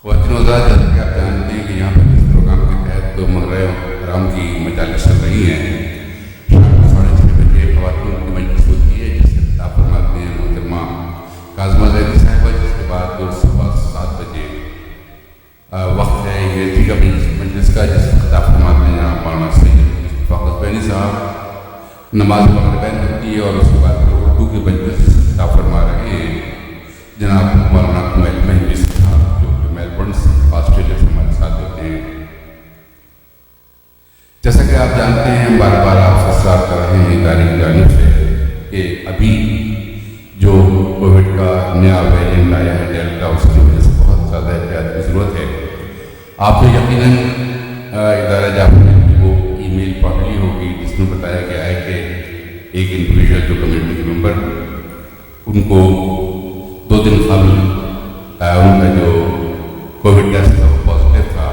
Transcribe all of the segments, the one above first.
وطنوزاد، جیسا کہ آپ جانتے ہیں کہ یہاں پر اس پروگرام کے تحت مغرب حرام کی مجالس چل رہی ہیں. شام کو 6:30 بجے خواتین کی مجلس ہوتی ہے جس سے خطاب فرماتے ہیں محترمہ کاظمہ زیدی صاحبہ، جس کے بعد صبح 7 بجے وقت ہے یہ کا مجلس کا، جس سے خطاب فرماتے ہیں جناب مولانا سید فاقہ بینی صاحب. نماز مغربین ہوتی ہے اور اس کے بعد اردو کے مجلس سے خطاب فرما رہے ہیں جناب مولانا کمیل مہندی صاحب، جو کہ میلبرن سے آسٹریلیا سے ہمارے ساتھ ہوتے ہیں. جیسا کہ آپ جانتے ہیں، بار بار آپ اصرار کر رہے ہیں ادارے کی جانب سے کہ ابھی جو کووڈ کا نیا ویرینٹ آیا ہے ڈیلٹا، اس کی وجہ سے بہت زیادہ احتیاط کی ضرورت ہے. آپ نے یقیناً ادارہ جاپان کی وہ ای میل پڑھ لی ہوگی جس میں بتایا گیا ہے کہ ایک انڈیویژل جو کمیونٹی کے ممبر، ان کو 2 دن قبل ان کا جو کووڈ ٹیسٹ تھا وہ پازیٹیو تھا.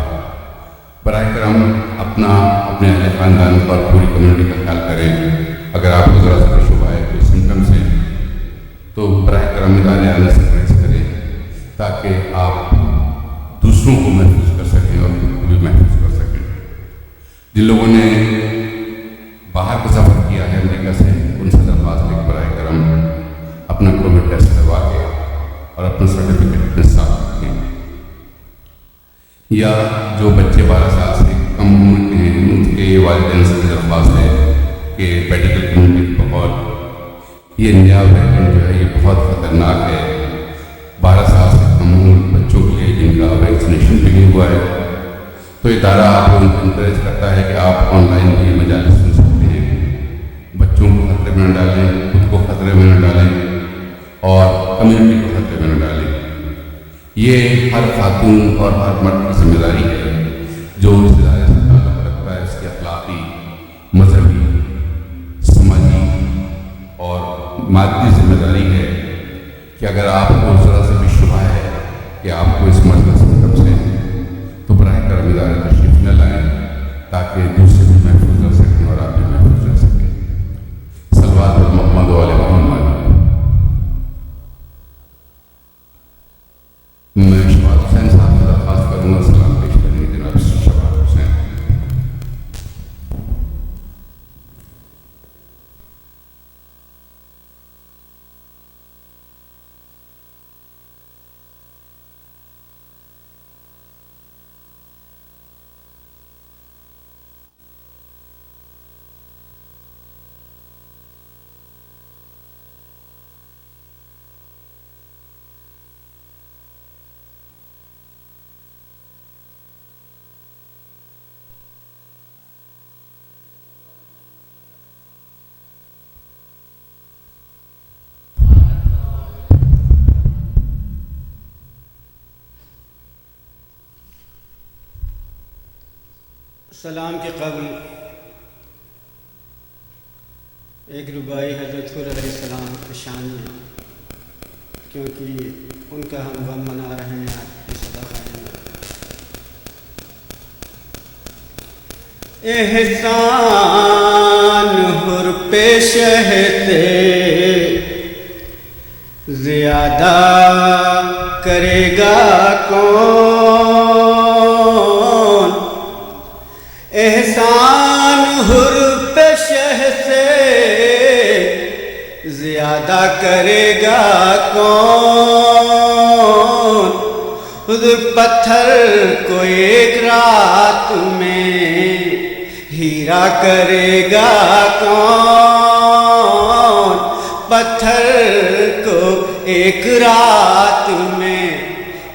براہ کرم اپنے اہل خاندان کو اور پوری کمیونٹی کا خیال کریں. اگر آپ کو ذرا سا شبہ ہے کوئی سمٹمس ہیں تو براہ کرم ادارے آنے سے گریز کریں تاکہ آپ دوسروں کو محفوظ کر سکیں اور خود کو بھی محفوظ کر سکیں. جن لوگوں نے باہر کا سفر کیا ہے امریکہ سے، ان سے درخواست ہے براہ کرم اپنا کووڈ ٹیسٹ کروا کے اور اپنا سرٹیفکیٹ اپنے ساتھ رکھیں. یا جو بچے 12 سال سے کم عمر کے ہیں، ان کے والدین سے درخواست ہے کہ میڈیکل کمیونٹی کے بقول یہ نیا ویرینٹ جو ہے یہ بہت خطرناک ہے. 12 سال سے کم عمر بچوں کے لیے جن کا ویکسینیشن بھی نہیں ہوا ہے، تو ادارہ آپ کو انکریج کرتا ہے کہ آپ آن لائن بھی مجالس سن سکتے ہیں. بچوں کو خطرے میں نہ ڈالیں، خود کو خطرے میں نہ ڈالیں اور کمیونٹی کو خطرے میں نہ ڈالیں. یہ ہر خاتون اور ہر مرد کی ذمہ داری ہے جو اس ادارے سے تعلق رکھتا ہے. اس کی اخلاقی، مذہبی، سماجی اور مادی ذمہ داری ہے کہ اگر آپ کو ذرا سے بھی شبہ ہے کہ آپ کو اس مرض کا سمٹمس ہے تو براہ کرم ادارے تشریف نہ لائیں تاکہ دوسرے بھی محفوظ رہ سکیں اور آپ بھی محفوظ رہ سکیں. صلوات محمد و علی محمد. میں شباب حسین صاحب سے درخواست کروں گا سلام پیش کریں گے جناب شباب حسین. سلام کے قبل ایک ربائی حضرت خود علیہ السلام کی شان ہے، کیونکہ ان کا ہم غم منا رہے ہیں آپ کی صدقہ میں. احسان حر پیش ہے زیادہ کرے گا کون. احسان حر پیش سے زیادہ کرے گا کون. حضور پتھر کو ایک رات میں ہیرا کرے گا کون. پتھر کو ایک رات میں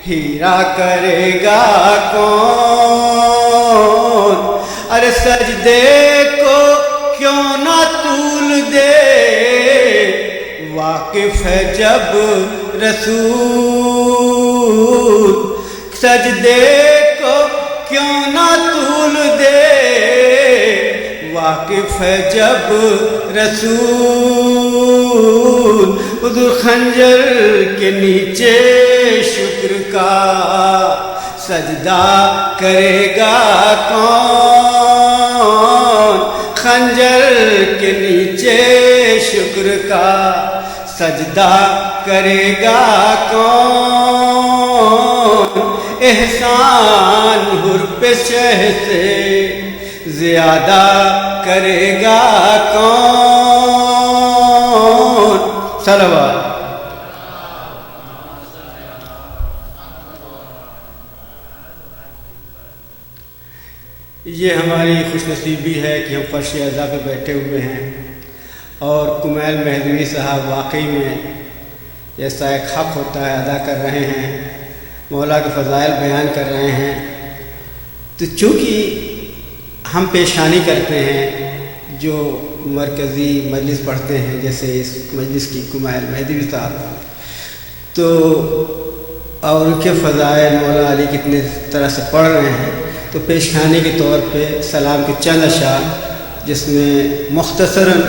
ہیرا کرے گا کون. ارے سجدے کو کیوں نہ طول دے، واقف ہے جب رسول. سجدے کو کیوں نہ طول دے، واقف ہے جب رسول. حضور خنجر کے نیچے شکر کا سجدہ کرے گا کون. خنجر کے نیچے شکر کا سجدہ کرے گا کون. احسان حر پہ شہ سے زیادہ کرے گا کون؟ صلوات۔ یہ ہماری خوش نصیبی ہے کہ ہم فرش عزا پہ بیٹھے ہوئے ہیں اور کمیل مہدوی صاحب واقعی میں جیسا ایک حق ہوتا ہے ادا کر رہے ہیں، مولا کے فضائل بیان کر رہے ہیں۔ تو چونکہ ہم پیشانی کرتے ہیں جو مرکزی مجلس پڑھتے ہیں، جیسے اس مجلس کی کمیل مہدوی صاحب، تو اور ان کے فضائل مولا علی کتنے طرح سے پڑھ رہے ہیں، تو پیشانی کے طور پہ سلام کے چند اشعار جس میں مختصراً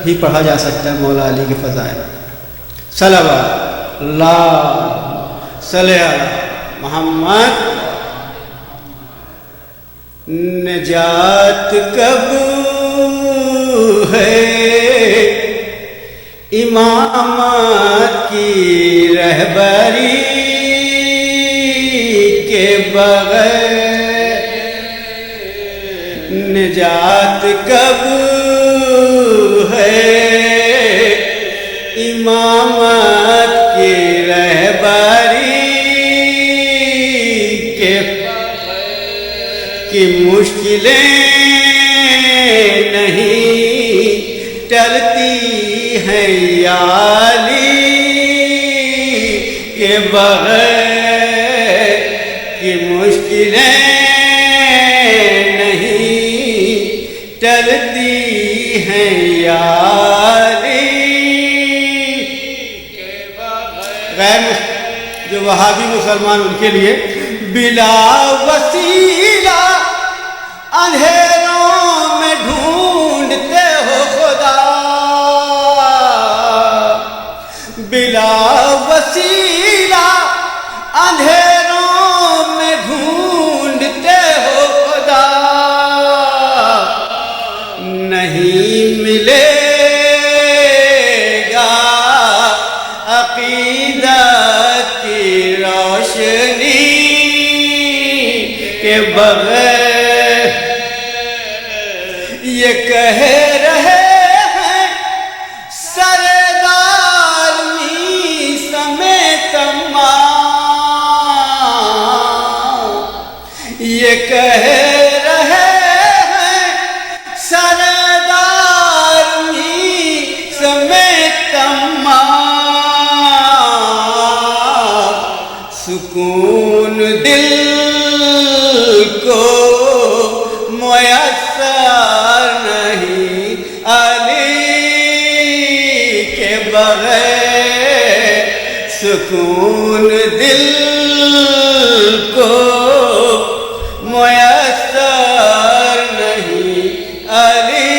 ہی پڑھا جا سکتا ہے مولا علی کے فضائل۔ صلوات اللہ صلی علی محمد۔ نجات کب ہے امامت کی رہبری کے بغیر، نجات کب ہے امامت کی رہبری کے کی مشکلیں نہیں ٹلتی ہیں یا علی کے بغیر، کی مشکلیں نہیں ٹلتی ہیں یا علی کے بغیر۔ غیر جو وہابی مسلمان ان کے لیے بلا وسیلہ اندھیروں میں ڈھونڈتے ہو خدا، بلا وسیلہ اندھیروں میں ڈھونڈتے ہو خدا، نہیں ملے گا عقیدت کی روشنی کے بغیر۔ یہ کہہ رہے ہیں سردار می سمیت تمام، یہ کہہ رہے ہیں سردار می سمیت تمام، سکون دل کو میسر نہیں علی کے بغیر، سکون دل کو میسر نہیں علی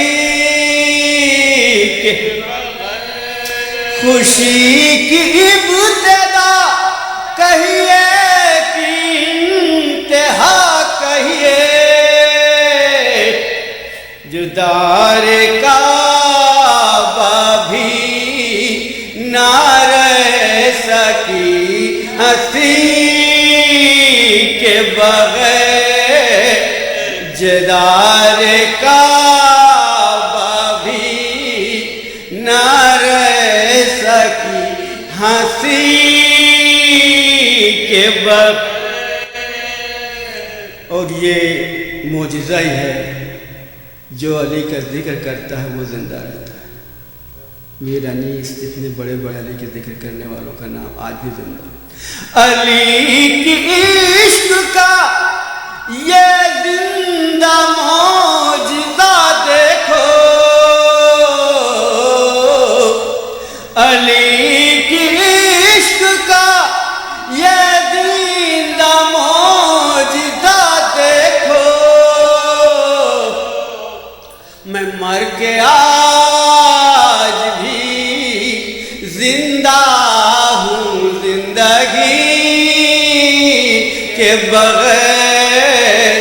کے بغیر۔ خوشی کی ابتدا کہیے کہ انتہا کہیے، جو دار کعبہ بھی نہ رہ سکی ہنسی کے بغیر، جدار کعبہ بھی نہ رہ سکی ہنسی کے بغیر۔ اور یہ معجزہ ہی ہے، جو علی کا ذکر کرتا ہے وہ زندہ رہتا ہے۔ میر انیس اتنے بڑے بڑے علی کے ذکر کرنے والوں کا نام آج بھی زندہ ہے۔ علی کی عشق کا یہ زندہ معجزہ دیکھو، علی کی عشق کا یہ زندہ معجزہ دیکھو، میں مر کے آج بھی زندہ ہوں زندگی کے بغیر،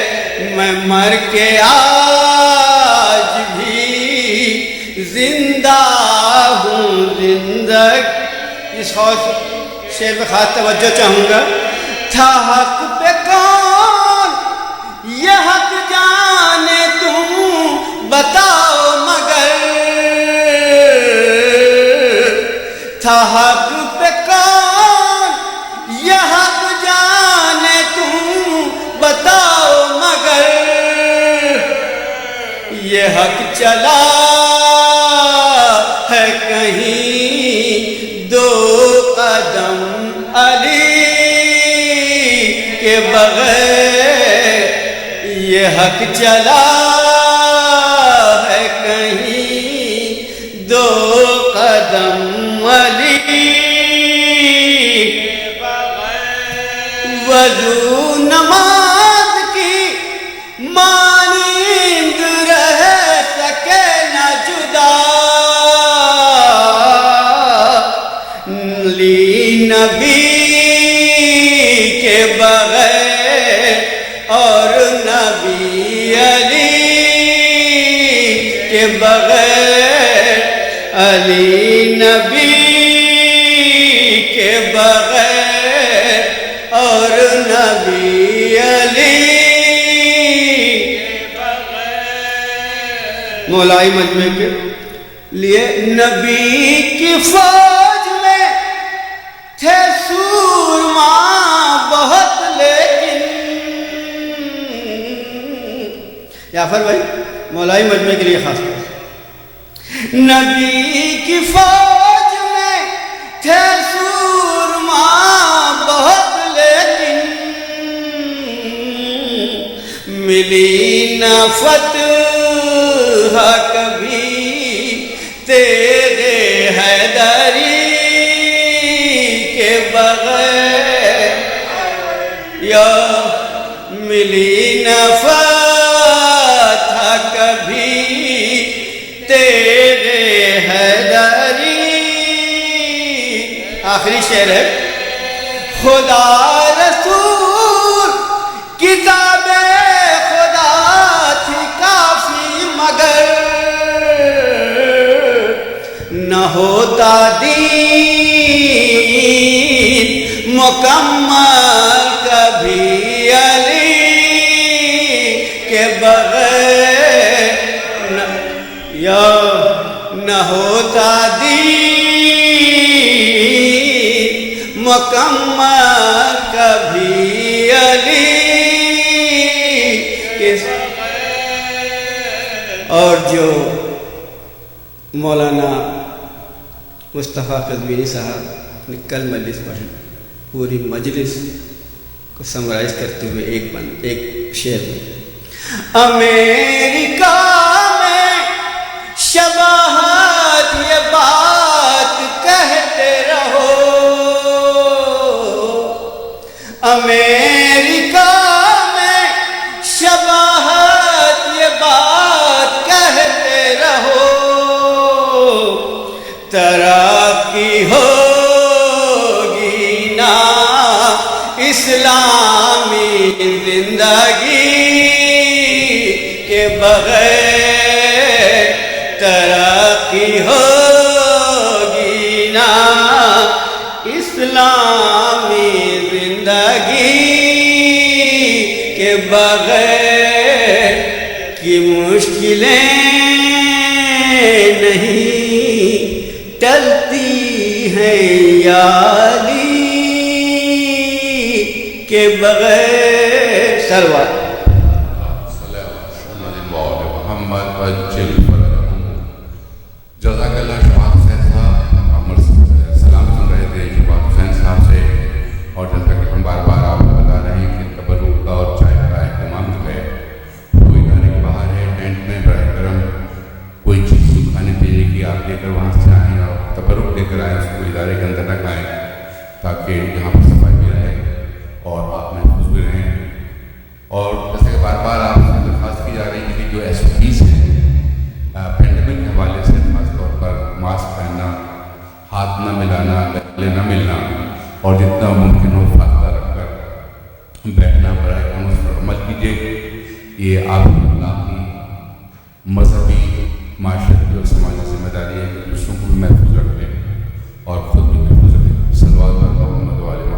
میں مر کے آج بھی زندہ ہوں زندگی۔ اس شعر پہ خاص توجہ چاہوں گا۔ تھا حق پہ یہ حق جانے تم بتاؤ مگر تھا حق پہ کون یہ حق جانے تم بتاؤ مگر یہ حق چلا ہے کہیں دو قدم علی کے بغیر یہ حق چلا ہے کہیں دو قدم علی کے بغیر وضو نماز کی مانند رہ سکے نہ جدا لی نبی کے بغیر اور نبی علی کے بغیر علی نبی کے بغیر اور نبی علی کے بغیر مولائی مجمع کے لیے نبی کی فوج میں تھے سورما بہت لیکن یافر بھائی مولائی مجمع کے لیے خاص طور نبی کی فوج میں تھے سورما بہت لیکن ملی نہ فتح کبھی تیرے حیدری کے بغیر یا ملی نہ فتح کبھی تیرے حیدری آخری شعر ہے خدا رسول کتاب خدا تھی کافی مگر نہ ہوتا دین مکمل کبھی علی کے بغیر یا نہ ہوتا دین مکمل کبھی علی کے اور جو مولانا مصطفیٰ قزوینی صاحب نے کل مجلس پڑھی پوری مجلس کو سمرائز کرتے ہوئے ایک شعر میں امریکہ میں شباہت یہ بات کہتے رہو امریکہ میں شباہت یہ بات کہتے رہو ترقی ہوگی نا اسلامی زندگی کے بغیر ترقی ہوگی نا اسلامی زندگی کے بغیر کی مشکلیں نہیں ٹلتی ہیں یاری کے بغیر سلوات جزاک اللہ شفاق حسین صاحب سلام سن رہے تھے شفاق حسین صاحب سے اور جیسا کہ ہم بار بار آپ کو بتا رہے ہیں کہ تبرک کا اور چائے کا اہتمام جو ہے وہ ادارے کے باہر ہے ٹینٹ میں براہ کرم کوئی چیز کھانے پینے کی آپ لے کر وہاں سے آئیں اور تبرک لے کر آئیں اس کو ادارے کے اندر رکھ آئیں تاکہ یہاں پر صفائی بھی رہے اور آپ محفوظ بھی رہیں اور جیسے کہ بار بار آپ سے درخواست کی جا رہی ہے کہ جو ایس او پیز ہیں پینڈیمک کے حوالے سے خاص طور پر ماسک پہننا ہاتھ نہ ملانا گلے نہ ملنا اور جتنا ممکن ہو فاصلہ رکھ کر بیٹھنا براہ کرم اس پر عمل کیجیے یہ آپ کی مذہبی معاشرتی اور سماجی ذمہ داری ہے کہ دوسروں کو بھی محفوظ رکھیں اور خود بھی محفوظ رکھیں صلوات محمد وعلی محمد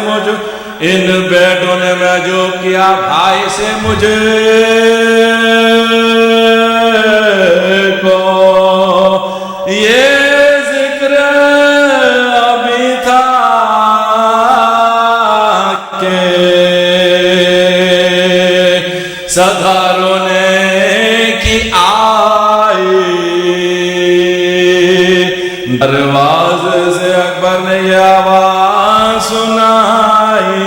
مجھ ان بیٹوں نے میں جو کیا بھائی سے مجھے کو یہ ذکر ابھی تھا کہ صدا رونے کی آئی دروازے سے اکبر نے یہ آواز سنائی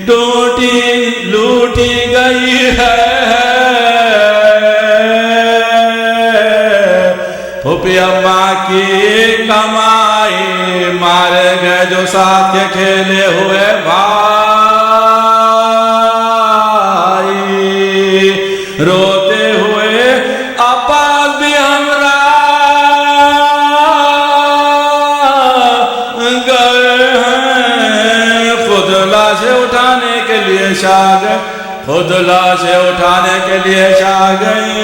ٹوٹی لوٹی گئی ہے پھوپھی اماں کی کمائی مارے گئے جو ساتھ کے کھیلے ہوئے بھائی روتے ہوئے عباس بھی ہمراہ گئے ہیں خود لاشیں اٹھانے کے لیے شاہ گئے خود لاشیں اٹھانے کے لیے شاہ گئی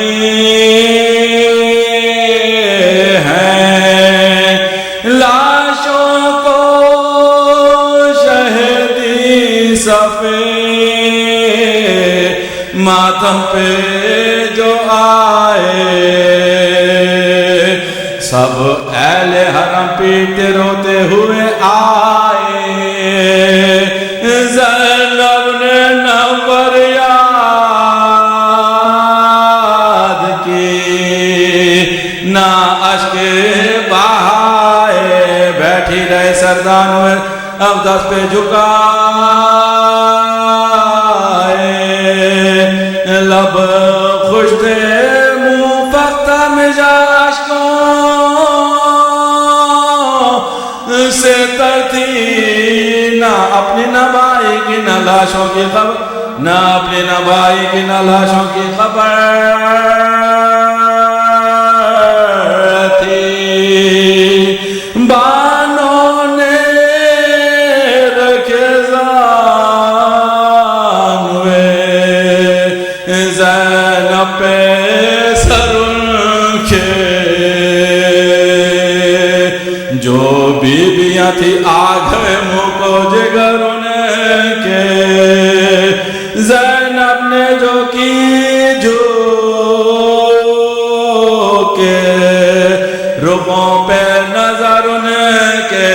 ہیں لاشوں کو شہیدی صفے ماتم پہ جو آئے سب اہل حرم پیٹتے روتے ہوئے آئے زینب نے نور یاد کی نہ اشک بہائے بیٹھی رہے سردان ہوئے اب دست پہ جھکائے لب خوش تھے منہ پختہ مزاج کو سے تر تھی نہ اپنی نہ بھائی کی نہ لاشوں کی خبر نہ اپنی نہ بھائی کی نہ لاشوں کی خبر تھی بانوں نے رکھے زانوے زینب پہ سر ان کے جو بیویاں تھی آگ منہ کو جگر ان کے زینب نے جو کی جو کے رخوں پہ نظر ان کے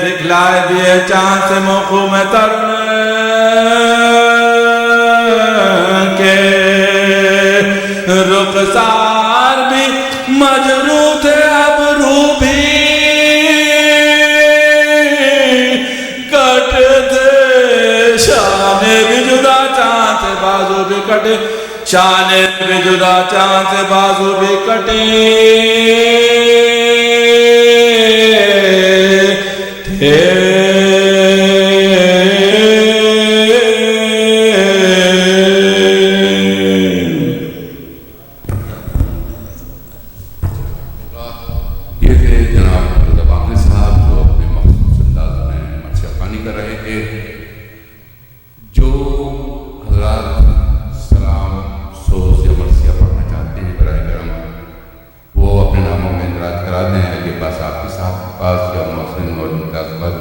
دکھلائے دیے چاند سے موقع میں ترن کے رخسار بھی مجروح تھے اب روح بھی کٹتے شان بھی جدا چاند سے بازو بھی کٹے شان بھی جدا چاند سے بازو بھی کٹے تھے یہ تھے جناب رضا باقری صاحب جو اپنے مخصوص انداز میں مرثیہ خوانی کر رہے تھے جو حضرات سلام سوز یا مرثیہ پڑھنا چاہتے ہیں برائے کرم وہ اپنے ناموں میں اندراج کرا دیں آگے پاس آپ کے صاحب کے پاس یا محسن اور ممتاز پر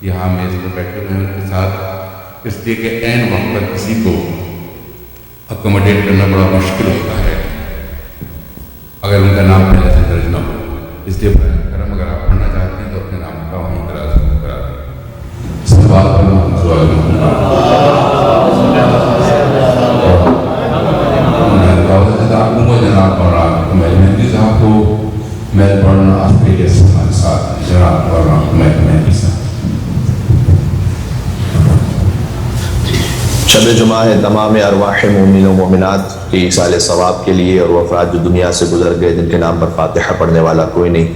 یہاں میز پر بیٹھے ہوئے ہیں ان کے ساتھ اس لیے کہ عین وقت پر کسی کو اکوموڈیٹ کرنا بڑا مشکل ہوتا ہے اگر ان کا نام پہلے سے درج نہ ہو اس لیے برائے کرم اگر آپ پڑھنا چاہتے ہیں تو اپنے نام کا وہیں اندراج کرا دیں سوال جناب مولانا کمیل مہدی صاحب کو میلبورن آسٹریلیا سے ہمارے ساتھ جناب مولانا کمیل مہدی صاحب شب جمعہ ہے تمام ارواح مومن و مومنات کی ایصال ثواب کے لیے اور وہ افراد جو دنیا سے گزر گئے جن کے نام پر فاتحہ پڑھنے والا کوئی نہیں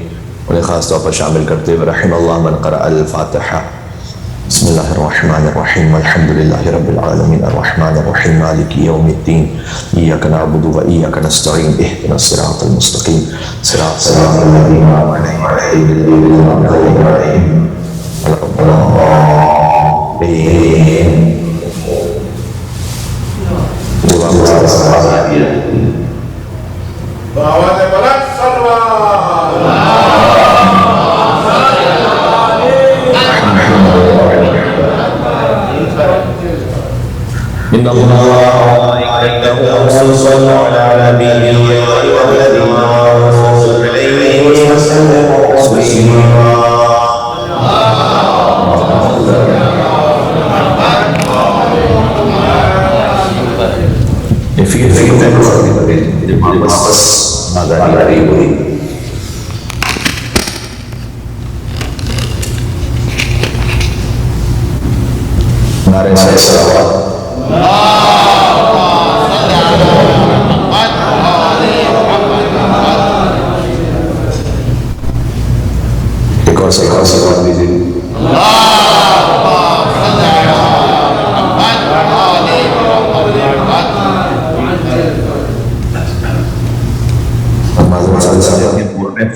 انہیں خاص طور پر شامل کرتے ہوئے رحم اللہ من قرأ الفاتحہ بسم اللہ الرحمن الرحیم الحمد للہ رب العالمین الرحمن الرحیم مالک یوم الدین ایاک نعبد و ایاک نستعین اہدنا الصراط المستقیم صراط الذین انعمت علیہم غیر المغضوب علیہم بآواز بلند صلوات إن الله وملائكته يصلون على النبي يا أيها الذين آمنوا صلوا عليه وسلموا تسليما. نعرہ صلوات. ایک اور صلوات دیجیے.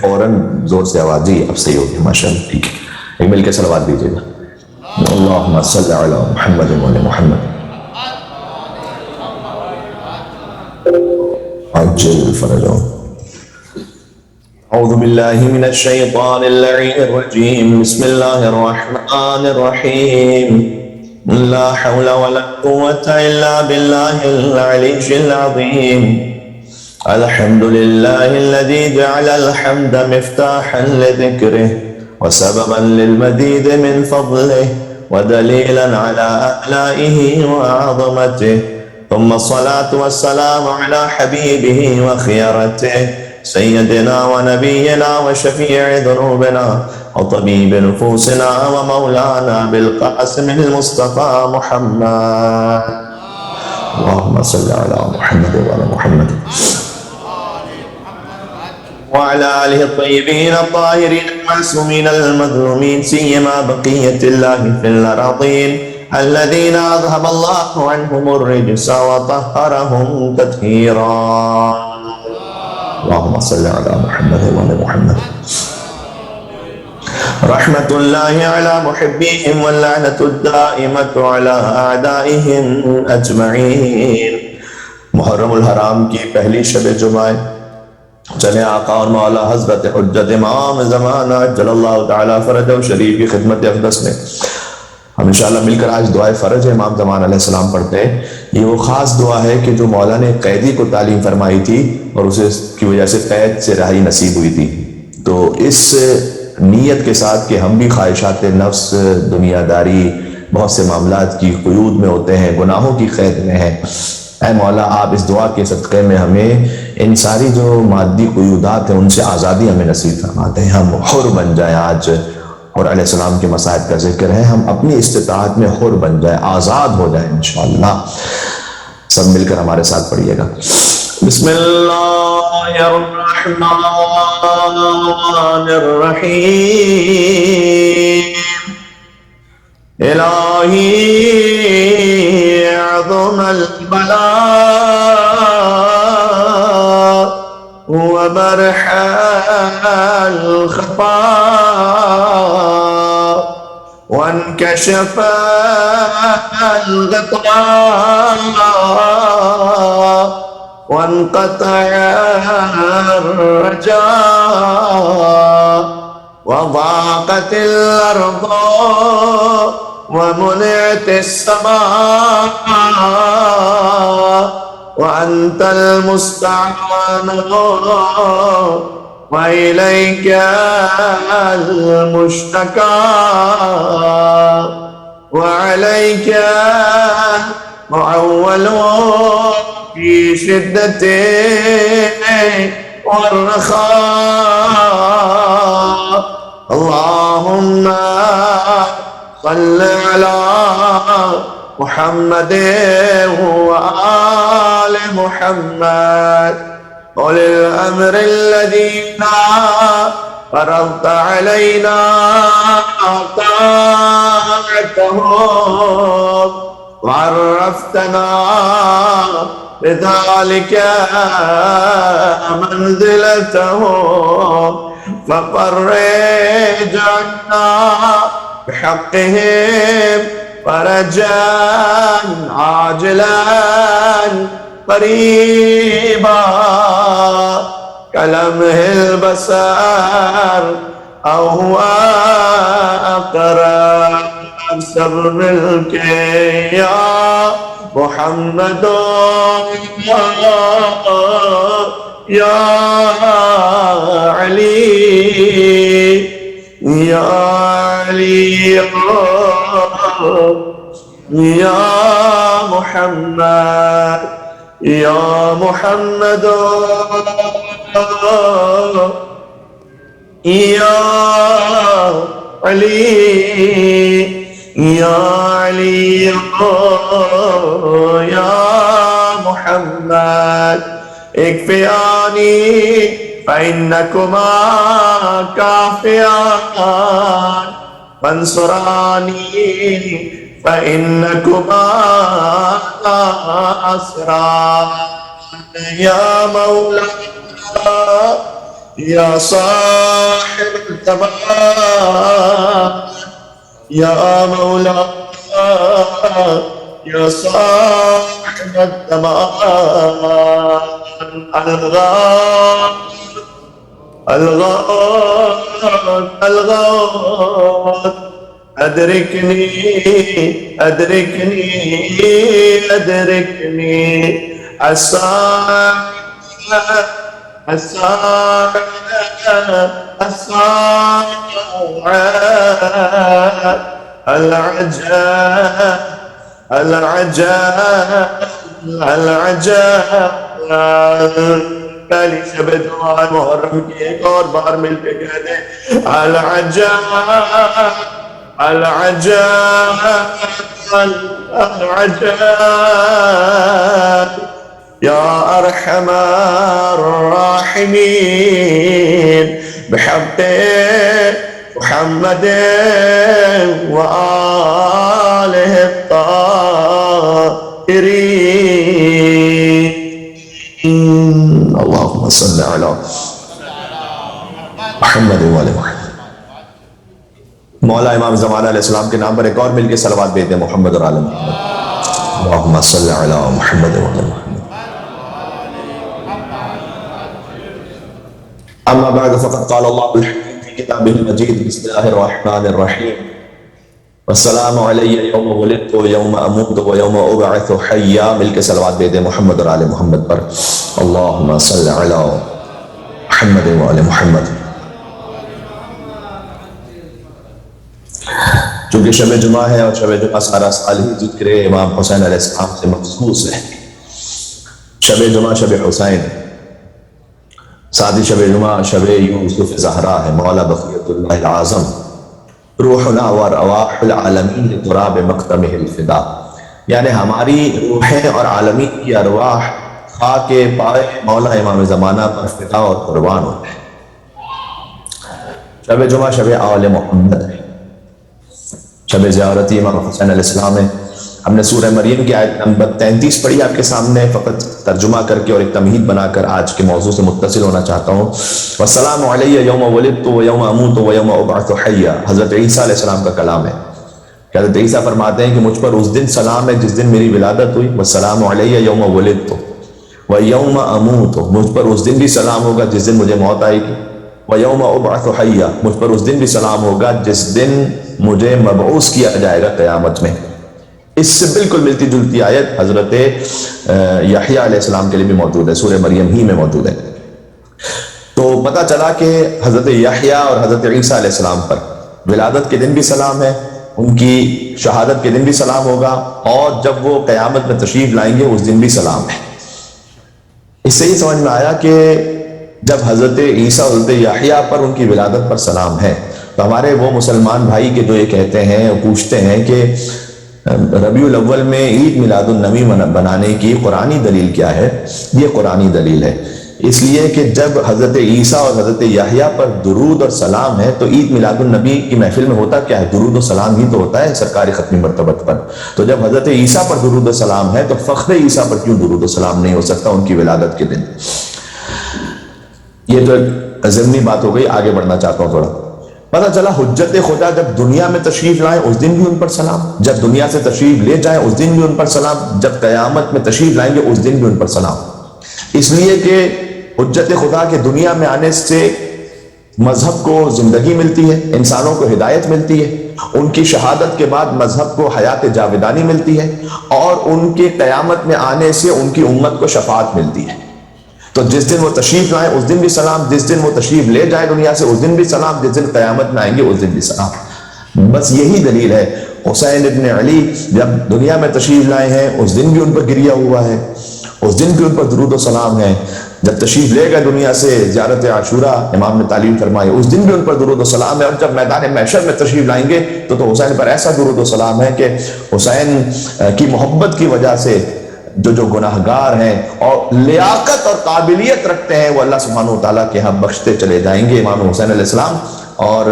فوراً زور سے آواز. جی اب صحیح ہوگی ماشاء اللہ. ٹھیک ہے ایک مل کے صلوات دیجیے گا. اللہم صلی علی محمد وعلی محمد عجل فرجهم. اعوذ باللہ من الشیطان اللعین الرجیم. بسم اللہ الرحمن الرحیم. لا حول ولا قوة الا باللہ العلی العظیم. الحمد لله الذي جعل الحمد مفتاحا لذكره وسببا للمزيد من فضله ودليلا على آلائه وعظمته. ثم الصلاة والسلام على حبيبه وخيرته سيدنا ونبينا وشفيع ذنوبنا وطبيب نفوسنا ومولانا بالقاسم المصطفى محمد. اللهم صل على محمد وعلى محمد وعلى آله الطيبين الطاهرين المعصومين المظلومين سيما بقية الله في الأراضين الذين أذهب الله عنهم الرجس وطهرهم تطهيرا. اللهم صل على محمد وعلى محمد. رحمة الله على محبيهم واللعنة الدائمة على أعدائهم أجمعين. محرم الحرام کی پہلی شب جمعہ چلے آقا اور مولا حضرت حجت امام زمانہ جل اللہ تعالیٰ فرجہ شریف کی خدمت اقدس میں ہم انشاءاللہ مل کر آج دعائے فرج امام زمانہ علیہ السلام پڑھتے ہیں. یہ وہ خاص دعا ہے کہ جو مولا نے قیدی کو تعلیم فرمائی تھی اور اسے کی وجہ سے قید سے رہائی نصیب ہوئی تھی. تو اس نیت کے ساتھ کہ ہم بھی خواہشات نفس دنیا داری بہت سے معاملات کی قیود میں ہوتے ہیں, گناہوں کی قید میں ہیں, اے مولا آپ اس دعا کے صدقے میں ہمیں ان ساری جو مادی قیودات ہیں ان سے آزادی ہمیں نصیب فرماتے ہیں. ہم حر بن جائیں. آج اور علیہ السلام کے مصائب کا ذکر ہے, ہم اپنی استطاعت میں حر بن جائیں, آزاد ہو جائیں انشاءاللہ. سب مل کر ہمارے ساتھ پڑھیے گا. بسم اللہ الرحمن الرحیم. الہی عظم البلاء وبرح الخفاء وانكشف الغطاء وانقطع الرجاء وضاقت الأرض ومنعت السماء وأنت المستعان وإليك المشتكى وعليك معول في شدة والرخاء. اللهم صل على محمد وآل محمد أولي الأمر الذين فرضت علينا طاعتهم وعرفتنا بذلك منزلتهم ففرج عنا بحقهم فرجا عاجلا قريبا كلمح البصر أو هو أقرب. سب مل کے یا محمد یا علی یا علی یا محمد یا محمد یا علی یا علی یا محمد اکفیانی فإنکما کافیان فانصرانی فإنکما أسران یا مولا یا صاحب الزمان یا مولا یا صاحب الزمان الغوث أدركني أدركني أدركني پہلی شب دعا محرم کی ایک اور بار مل کے کہہ دیں العجب العجب العجب یا ارحم الراحمین بحق محمد وآلہ الطاہرین اللہم صلی علی محمد وآلہ محمد. مولا امام زمانہ علیہ السلام کے نام پر ایک اور مل کے صلوات بھیج دیں محمد اور آل محمد. اللہم صلی علی محمد وآلہ محمد. اما بعد فقد قال اللہ الحکیم فی کتابہ المجید بسم اللہ الرحمن الرحیم والسلام علی یوم ولدت و یوم اموت و یوم ابعث حیا. مل کے صلوات بھیج دیں محمد اور آل محمد پر. اللہم صلی علی محمد وآل محمد. چونکہ شب جمعہ ہے اور شب جمعہ سارا سال ہی ذکر امام حسین علیہ السلام سے مخصوص ہے. شب جمعہ شب حسین، ساتھ ہی شب جمعہ شب یوسف زہرا ہے. مولا بقیت اللہ العظم روحنا و ارواح العالمین لتراب مقدمہ الفدا، یعنی ہماری روحیں اور عالمین کی ارواح خاک پائے مولا امام زمانہ پر فدا اور قربان ہوتے ہیں. شب جمعہ شب آل محمد ہے، شب زیارتی امام حسین علیہ السلام ہے. ہم نے سورہ مریم کی آیت نمبر 33 پڑھی آپ کے سامنے، فقط ترجمہ کر کے اور ایک تمہید بنا کر آج کے موضوع سے متصل ہونا چاہتا ہوں. والسلام علی یوم ولدت و یوم اموت و یوم ابعث حیا. حضرت عیسیٰ علیہ السلام کا کلام ہے. حضرت عیسیٰ فرماتے ہیں کہ مجھ پر اس دن سلام ہے جس دن میری ولادت ہوئی. والسلام علی یوم ولدت و یوم اموت. مجھ پر اس دن بھی سلام ہوگا جس دن مجھے موت آئے گی. وَيَوْمَ أُبْعَثُ حَيًّا. مجھ پر اس دن بھی سلام ہوگا جس دن مجھے مبعوث کیا جائے گا قیامت میں. اس سے بالکل ملتی جلتی آیت حضرت یحییٰ علیہ السلام کے لیے بھی موجود ہے، سورہ مریم ہی میں موجود ہے. تو پتہ چلا کہ حضرت یحییٰ اور حضرت عیسیٰ علیہ السلام پر ولادت کے دن بھی سلام ہے، ان کی شہادت کے دن بھی سلام ہوگا، اور جب وہ قیامت میں تشریف لائیں گے اس دن بھی سلام ہے. اس سے ہی سمجھ میں آیا کہ جب حضرت عیسیٰ اور حضرت یحییٰ پر ان کی ولادت پر سلام ہے، تو ہمارے وہ مسلمان بھائی کے جو یہ کہتے ہیں اور پوچھتے ہیں کہ ربیع الاول میں عید میلاد النبی بنانے کی قرآنی دلیل کیا ہے؟ یہ قرآنی دلیل ہے. اس لیے کہ جب حضرت عیسیٰ اور حضرت یحییٰ پر درود اور سلام ہے تو عید میلاد النبی کی محفل میں ہوتا کیا ہے؟ درود و سلام ہی تو ہوتا ہے سرکار ختمی مرتبت پر. تو جب حضرت عیسیٰ پر درود و سلام ہے تو فخر عیسیٰ پر کیوں درود و سلام نہیں ہو سکتا ان کی ولادت کے دن؟ یہ تو ضمنی بات ہو گئی. آگے بڑھنا چاہتا ہوں تھوڑا. پتہ چلا حجت خدا جب دنیا میں تشریف لائیں اس دن بھی ان پر سلام، جب دنیا سے تشریف لے جائیں اس دن بھی ان پر سلام، جب قیامت میں تشریف لائیں گے اس دن بھی ان پر سلام. اس لیے کہ حجت خدا کے دنیا میں آنے سے مذہب کو زندگی ملتی ہے، انسانوں کو ہدایت ملتی ہے، ان کی شہادت کے بعد مذہب کو حیات جاودانی ملتی ہے، اور ان کے قیامت میں آنے سے ان کی امت کو شفاعت ملتی ہے۔ تو جس دن وہ تشریف لائیں اس دن بھی سلام، جس دن وہ تشریف لے جائیں دنیا سے اس دن بھی سلام، جس دن قیامت میں آئیں گے اس دن بھی سلام۔ بس یہی دلیل ہے۔ حسین ابن علی جب دنیا میں تشریف لائے ہیں اس دن بھی ان پر گریا ہوا ہے، اس دن بھی ان پر درود و سلام ہے۔ جب تشریف لے گئے دنیا سے زیارت عاشورہ امام نے تعلیم فرمائی، اس دن بھی ان پر درود و سلام ہے، اور جب میدان محشر میں تشریف لائیں گے تو حسین پر ایسا درود و سلام ہے کہ حسین کی محبت کی وجہ سے جو گناہگار ہیں اور لیاقت اور قابلیت رکھتے ہیں وہ اللہ سبحانہ وتعالیٰ کے ہاں بخشتے چلے جائیں گے۔ امام حسین علیہ السلام اور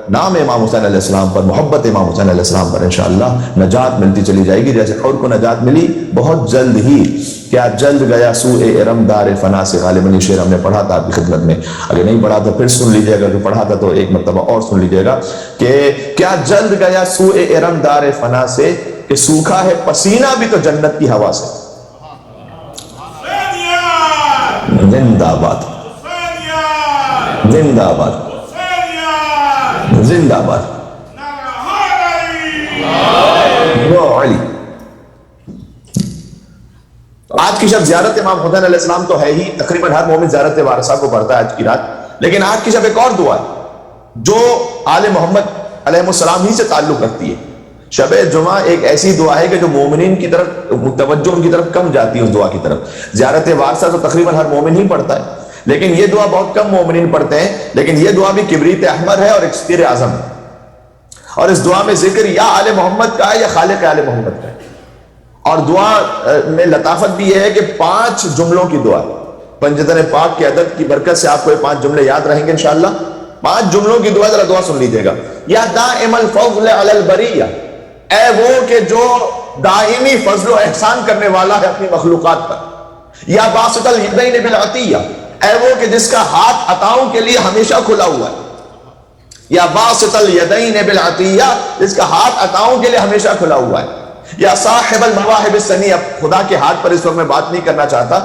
نام امام حسین علیہ السلام پر، محبت امام حسین علیہ السلام پر انشاءاللہ نجات ملتی چلی جائے گی، جیسے اور کو نجات ملی بہت جلد ہی۔ کیا جلد گیا سوء ارم دار فنا سے، غالباً یہ شعر ہم نے پڑھا تھا آپ کی خدمت میں، اگر نہیں پڑھا تو پھر سن لیجئے گا، جو پڑھا تھا تو ایک مرتبہ اور سن لیجئے گا کہ کیا جلد گیا سوء ارم دار فنا سے، کہ سوکھا ہے پسینہ بھی تو جنت کی ہوا سے۔ زندہ آباد، زندہ آباد، زندہ آباد علی۔ آج کی شب زیارت امام حسین علیہ السلام تو ہے ہی، تقریباً ہر مومن زیارت وارثہ کو پڑھتا ہے آج کی رات، لیکن آج کی شب ایک اور دعا ہے جو آل محمد علیہ السلام ہی سے تعلق رکھتی ہے۔ شب جمعہ ایک ایسی دعا ہے کہ جو مومنین کی طرف توجہ ان کی طرف کم جاتی ہے اس دعا کی طرف۔ زیارت وارثہ تو تقریباً ہر مومن ہی پڑھتا ہے، لیکن یہ دعا بہت کم مومنین پڑھتے ہیں، لیکن یہ دعا بھی کبریت احمر ہے اور ایک سیر اعظم ہے، اور اس دعا میں ذکر یا آل محمد کا ہے یا خالق آل محمد کا ہے، اور دعا میں لطافت بھی یہ ہے کہ 5 جملوں کی دعا ہے۔ پنجتن پاک کے عدد کی برکت سے آپ کو یہ 5 جملے یاد رہیں گے انشاءاللہ۔ 5 جملوں کی دعا، ذرا دعا سن لیجئے گا۔ یا دائم الفضل علی البریہ، اے وہ کہ جو دائمی فضل و احسان کرنے والا ہے اپنی مخلوقات پر۔ یا باسط الیدین بالعطیہ، اے وہ کہ جس کا ہاتھ عطاؤں کے لیے ہمیشہ کھلا ہوا ہے۔ یا باسط الیدین بالعطیہ، جس کا ہاتھ عطاؤں کے لیے ہمیشہ کھلا ہوا ہے۔ یا صاحب المواہب السنیہ، خدا کے ہاتھ پر اس وقت میں بات نہیں کرنا چاہتا،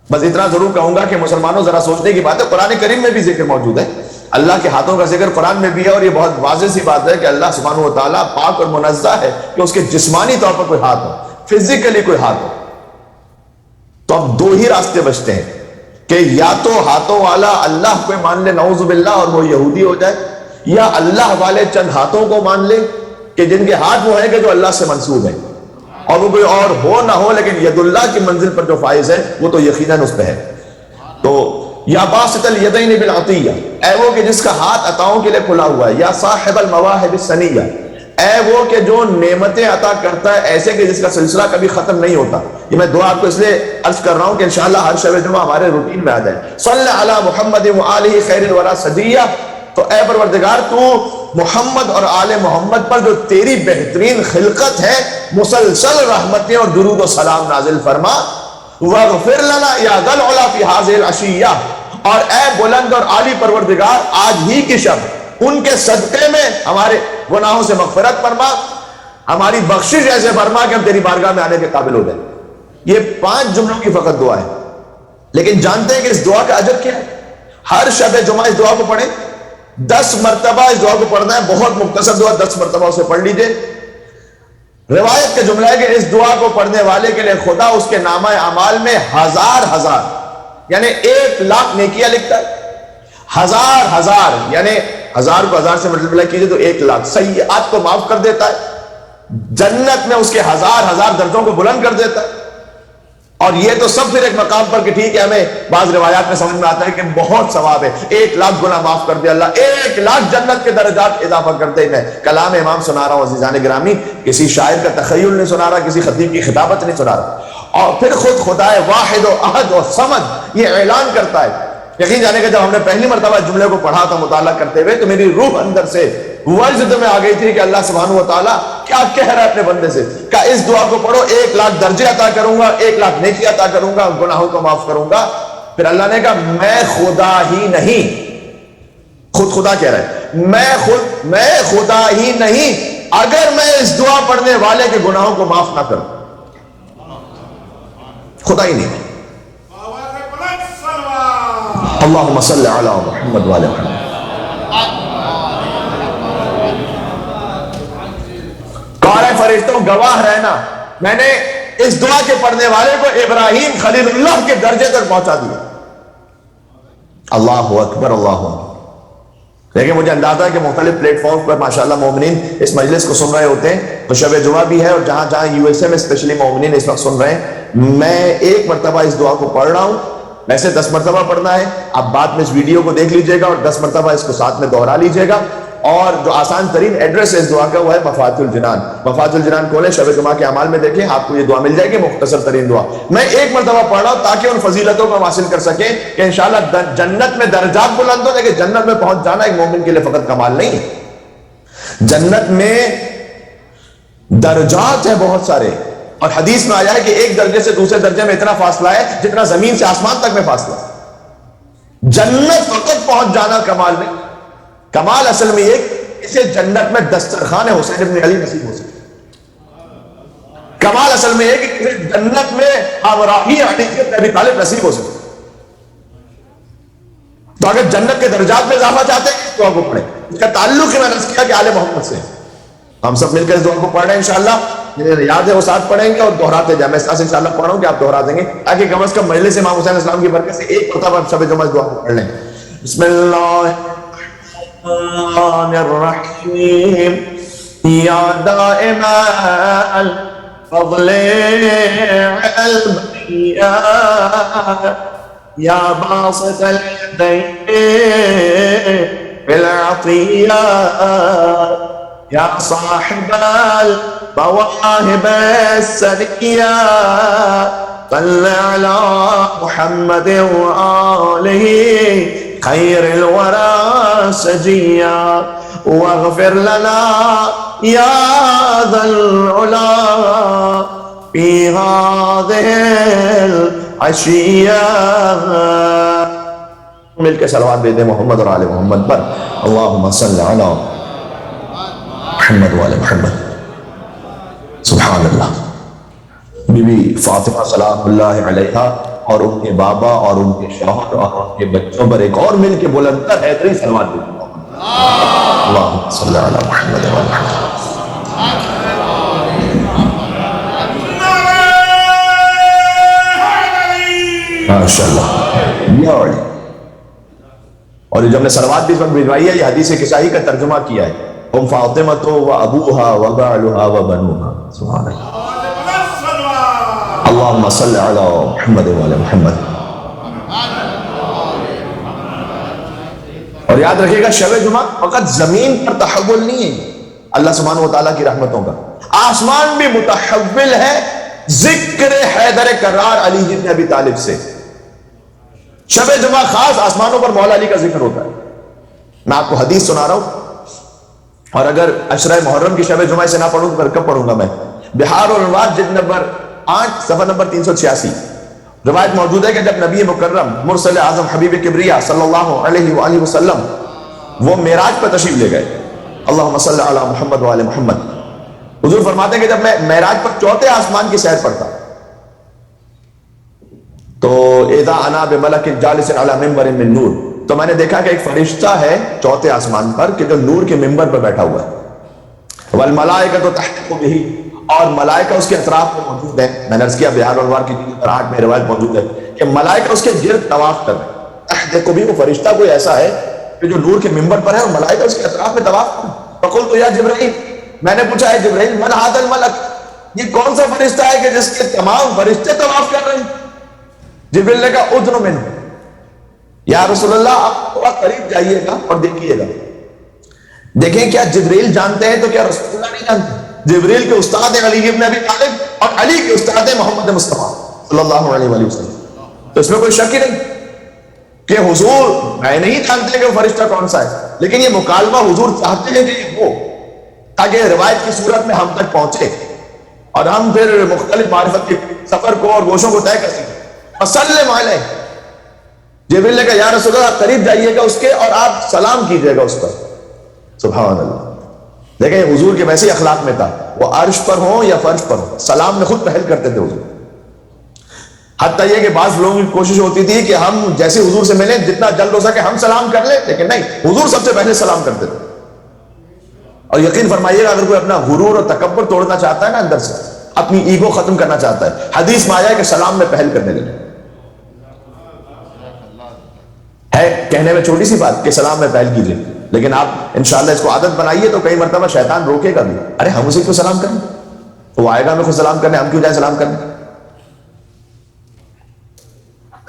بس اتنا ضرور کہوں گا کہ مسلمانوں ذرا سوچنے کی بات ہے، قرآن کریم میں بھی ذکر موجود ہے، اللہ کے ہاتھوں کا ذکر قرآن میں بھی ہے، اور یہ بہت واضح سی بات ہے کہ اللہ سبحانہ و تعالیٰ پاک اور منزہ ہے کہ اس کے جسمانی طور پر کوئی ہاتھ ہو، فزیکلی کوئی ہاتھ ہو۔ تو اب 2 ہی راستے بچتے ہیں کہ یا تو ہاتھوں والا اللہ کو مان لے نعوذ باللہ اور وہ یہودی ہو جائے، یا اللہ والے چند ہاتھوں کو مان لے کہ جن کے ہاتھ وہ ہیں کہ جو اللہ سے منسوب ہیں، اور وہ کوئی اور ہو نہ ہو لیکن ید اللہ کی منزل پر جو فائز ہے وہ تو یقیناً اس پہ ہے۔ تو یا باسط الیدین بالعطیہ، اے وہ کہ جس کا ہاتھ عطاؤں کے لیے کھلا ہوا ہے۔ یا صاحب المواہب السنیہ، اے وہ کہ جو نعمتیں عطا کرتا ہے ایسے کہ جس کا سلسلہ کبھی ختم نہیں ہوتا۔ یہ میں دعا آپ کو اس لیے عرض کر رہا ہوں کہ انشاءاللہ ہر شب جمعہ ہمارے روٹین میں آ جائے۔ صلی علی محمد وآلہ خیر الورى صدیہ، تو اے پروردگار تو محمد اور آل محمد پر جو تیری بہترین خلقت ہے مسلسل رحمتیں اور درود و سلام نازل فرما۔ وَاغْفِرْ لَنَا يَا ذَا الْعُلَا فِي هَذِهِ الْعَشِيَّةِ، اور اے بلند اور عالی پروردگار آج ہی کی شب ان کے صدقے میں ہمارے گناہوں سے مغفرت فرما، ہماری بخشش ایسے فرما کہ ہم تیری بارگاہ میں آنے کے قابل ہو جائیں۔ یہ 5 جملوں کی فقط دعا ہے، لیکن جانتے ہیں کہ اس دعا کا اجر کیا ہے؟ ہر شب جمعہ اس دعا کو پڑھیں، 10 مرتبہ اس دعا کو پڑھنا ہے، بہت مختصر دعا، 10 مرتبہ اسے پڑھ لیجئے۔ روایت کا جملہ ہے کہ اس دعا کو پڑھنے والے کے لیے خدا اس کے نامہ اعمال میں 1000 یعنی 1,00,000 نیکیاں لکھتا ہے۔ 1000 یعنی 1000 کو 1000 سے ملٹیپلائی کیجئے تو 1,00,000 سیئات کو معاف کر دیتا ہے، جنت میں اس کے 1000 درجوں کو بلند کر دیتا ہے۔ اور یہ تو سب پھر ایک مقام پر کہ ٹھیک ہے ہمیں بعض روایات میں سمجھ میں آتا ہے کہ بہت ثواب ہے، 1,00,000 گناہ معاف کر دیا اللہ، 1,00,000 جنت کے درجات اضافہ کرتے ہی۔ میں کلام امام سنا رہا ہوں عزیزان گرامی، کسی شاعر کا تخیل نہیں سنا رہا، کسی خطیب کی خطابت نہیں سنا رہا۔ اور پھر خود خدا واحد و احد و صمد یہ اعلان کرتا ہے۔ یقین جانے کہ جب ہم نے پہلی مرتبہ جملے کو پڑھا تھا مطالعہ کرتے ہوئے تو میری روح اندر سے وجد میں آ گئی تھی کہ اللہ سبحانہ و تعالیٰ کیا کہہ رہا ہے اپنے بندے سے، کہ اس دعا کو پڑھو 1,00,000 درجے عطا کروں گا، 1,00,000 نیکی عطا کروں گا، گناہوں کو معاف کروں گا۔ پھر اللہ نے کہا میں خدا ہی نہیں، خود خدا کہہ رہا ہے میں خدا ہی نہیں اگر میں اس دعا پڑھنے والے کے گناہوں کو معاف نہ کروں، خدا ہی نہیں۔ اللہم صلی علی محمد وعلی محمد. کہا ہے فرشتوں گواہ رہنا، میں نے اس دعا کے پڑھنے والے کو ابراہیم خلیل اللہ کے درجے تک پہنچا دیا. اللہ اکبر، اللہ اکبر. لیکن مجھے اندازہ ہے کہ مختلف پلیٹ فارم پر ماشاءاللہ مومنین اس مجلس کو سن رہے ہوتے ہیں، تو شب جمعہ بھی ہے، اور جہاں جہاں یو ایس اے میں اسپیشلی مومنین اس وقت سن رہے ہیں، میں ایک مرتبہ اس دعا کو پڑھ رہا ہوں. ویسے 10 مرتبہ پڑھنا ہے، آپ بعد میں اس ویڈیو کو دیکھ لیجئے گا اور 10 مرتبہ اس کو ساتھ میں دوہرا لیجئے گا. اور جو آسان ترین ایڈریس ہے اس دعا کا وہ ہے مفاتح الجنان. مفاتح الجنان کھولیں، شب جمعہ کے اعمال میں دیکھیں، آپ کو یہ دعا مل جائے گی، مختصر ترین دعا. میں ایک مرتبہ پڑھ رہا ہوں تاکہ ان فضیلتوں کو حاصل کر سکیں کہ انشاءاللہ جنت میں درجات بلند ہو. لیکن جنت میں پہنچ جانا ایک مومن کے لیے فقط کمال نہیں ہے، جنت میں درجات ہیں بہت سارے. اور حدیث میں آیا ہے کہ ایک درجے سے دوسرے درجے میں اتنا فاصلہ ہے جتنا زمین سے آسمان تک میں فاصلہ ہے. جنت فقط پہنچ جانا کمال نہیں، کمال اصل میں ایک اسے جنت میں دسترخوان حسین ابن علی نصیب ہو سکے. کمال اصل میں ایک اسے جنت میں ہمراہی علی ابن ابی طالب نصیب ہو سکے. تو اگر جنت کے درجات میں اضافہ چاہتے ہیں تو آپ کو پڑھیں. اس کا تعلق ہی میں نے کیا کہ آل محمد سے. ہم سب مل کر اس دعا کو پڑھ رہے ہیں انشاءاللہ. یاد ہے وہ ساتھ پڑھیں گے اور دہراتے جائیں. میں اس سے انشاءاللہ پڑھ رہا ہوں کہ آپ دہرا دیں گے تاکہ کم از کم مجلس امام حسین اسلام کی برکت سے ایک مرتبہ شب جمعہ اس دعا کو پڑھ لیں. بسم اللہ الرحمن الرحیم. یا دائم الفضل البریہ یا باسط الیدین بالعطیہ یا صاحب المواہب السنیہ صل علی محمد وآلہ خیر الورى سجيا واغفر لنا يا ذا العلا في هذه العشية. مل کے صلوات بھیج دیں محمد اور آل محمد پر. اللہم صل علی محمد و آل محمد. سبحان اللہ. بی بی فاطمہ سلام اللہ علیہا اور ان کے بابا اور ان کے شوہر اور ان کے بچوں پر ایک اور مل کے بلند تر حیدری صلوات دیتے ہیں. اللہم صلی علی محمد و علی محمد. ماشاءاللہ. اور جب نے صلوات بھی اس وقت بھجوائی ہے، یہ حدیث کسائی کا ترجمہ کیا ہے. ام فاطمہ و ابوہا و بعلہا و بنوہا. سبحان اللہ. اللہم صلی علی محمد و علی محمد. اور یاد رکھیے گا شب جمعہ فقط زمین پر تحول نہیں ہے اللہ سبحانہ و تعالیٰ کی رحمتوں کا، آسمان بھی متحول ہے ذکر حیدر کرار علی بن ابی طالب سے. شب جمعہ خاص آسمانوں پر مولا علی کا ذکر ہوتا ہے. میں آپ کو حدیث سنا رہا ہوں، اور اگر عشرہ محرم کی شب جمعہ سے نہ پڑھوں تو پھر کب پڑھوں گا میں. بحار الانوار جلد نمبر 8 صفحہ نمبر 386 روایت موجود ہے کہ جب نبی مکرم مرسل اعظم حبیب کبریا صلی اللہ علیہ وآلہ وسلم وہ معراج پر تشریف لے گئے. اللہم صلی علی محمد وآل محمد. حضور فرماتے ہیں کہ جب میں معراج پر چوتھے آسمان کی سیر پڑتا تو اذا انا بملک جالس علی منبر من نور، تو میں نے دیکھا کہ ایک فرشتہ ہے چوتھے آسمان پر کہ جو نور کے منبر پر بیٹھا ہوا ہے. والملائکۃ تحت بہ، اور ملائکہ اس کے اطراف میں موجود ہیں. میں نے عرض کیا بحار الانوار کی 8 میں روایت موجود ہے کہ ملائکہ اس کے گرد طواف کر رہے ہیں. تحت بھی وہ فرشتہ کوئی ایسا ہے کہ جو نور کے منبر پر ہے اور ملائکہ اس کے اطراف میں طواف کر رہے ہیں. فقلت یا جبرائیل، میں نے پوچھا ہے جبرائیل من ھذا الملک، یہ کون سا فرشتہ ہے کہ جس کے تمام فرشتے طواف کر رہے ہیں؟ جبرائیل نے کہا ادن منہ، یا رسول اللہ آپ تھوڑا قریب جائیے گا اور دیکھیے گا. دیکھیں کیا جبرائیل جانتے ہیں تو کیا رسول اللہ نہیں جانتے؟ جبرائیل کے استاد ہیں علی ابن ابی طالب اور علی کے استاد ہیں محمد مصطفیٰ صلی اللہ علیہ وآلہ وسلم. تو اس میں کوئی شک ہی نہیں کہ حضور میں نہیں جانتے کہ وہ فرشتہ کون سا ہے، لیکن یہ مکالمہ حضور چاہتے ہیں کہ یہ ہو تاکہ روایت کی صورت میں ہم تک پہنچے اور ہم پھر مختلف معرفت کے سفر کو اور گوشوں کو طے کر سکیں. وسلم علیہ، جبرائیل نے کہا یا رسول اللہ قریب جائیے گا اس کے اور آپ سلام کیجئے گا اس پر. سبحان اللہ. لیکن حضور کے ویسے اخلاق میں تھا، وہ عرش پر ہوں یا فرش پر ہوں سلام میں خود پہل کرتے تھے حضور. حتیٰ یہ کہ بعض لوگوں کی کوشش ہوتی تھی کہ ہم جیسے حضور سے ملیں جتنا جلد ہو سکے ہم سلام کر لیں، لیکن نہیں، حضور سب سے پہلے سلام کرتے تھے۔ اور یقین فرمائیے گا اگر کوئی اپنا غرور اور تکبر توڑنا چاہتا ہے نا اندر سے، اپنی ایگو ختم کرنا چاہتا ہے، حدیث میں آیا ہے کہ سلام میں پہل کرنے لگے۔ ہے کہنے میں چھوٹی سی بات کہ سلام میں پہل کیجئے، لیکن آپ انشاءاللہ اس کو عادت بنائیے تو کئی مرتبہ شیطان روکے گا بھی، ارے ہم اسی کو سلام کریں، وہ آئے گا ہمیں خود سلام کرنے، ہم کیوں جائیں سلام کرنے؟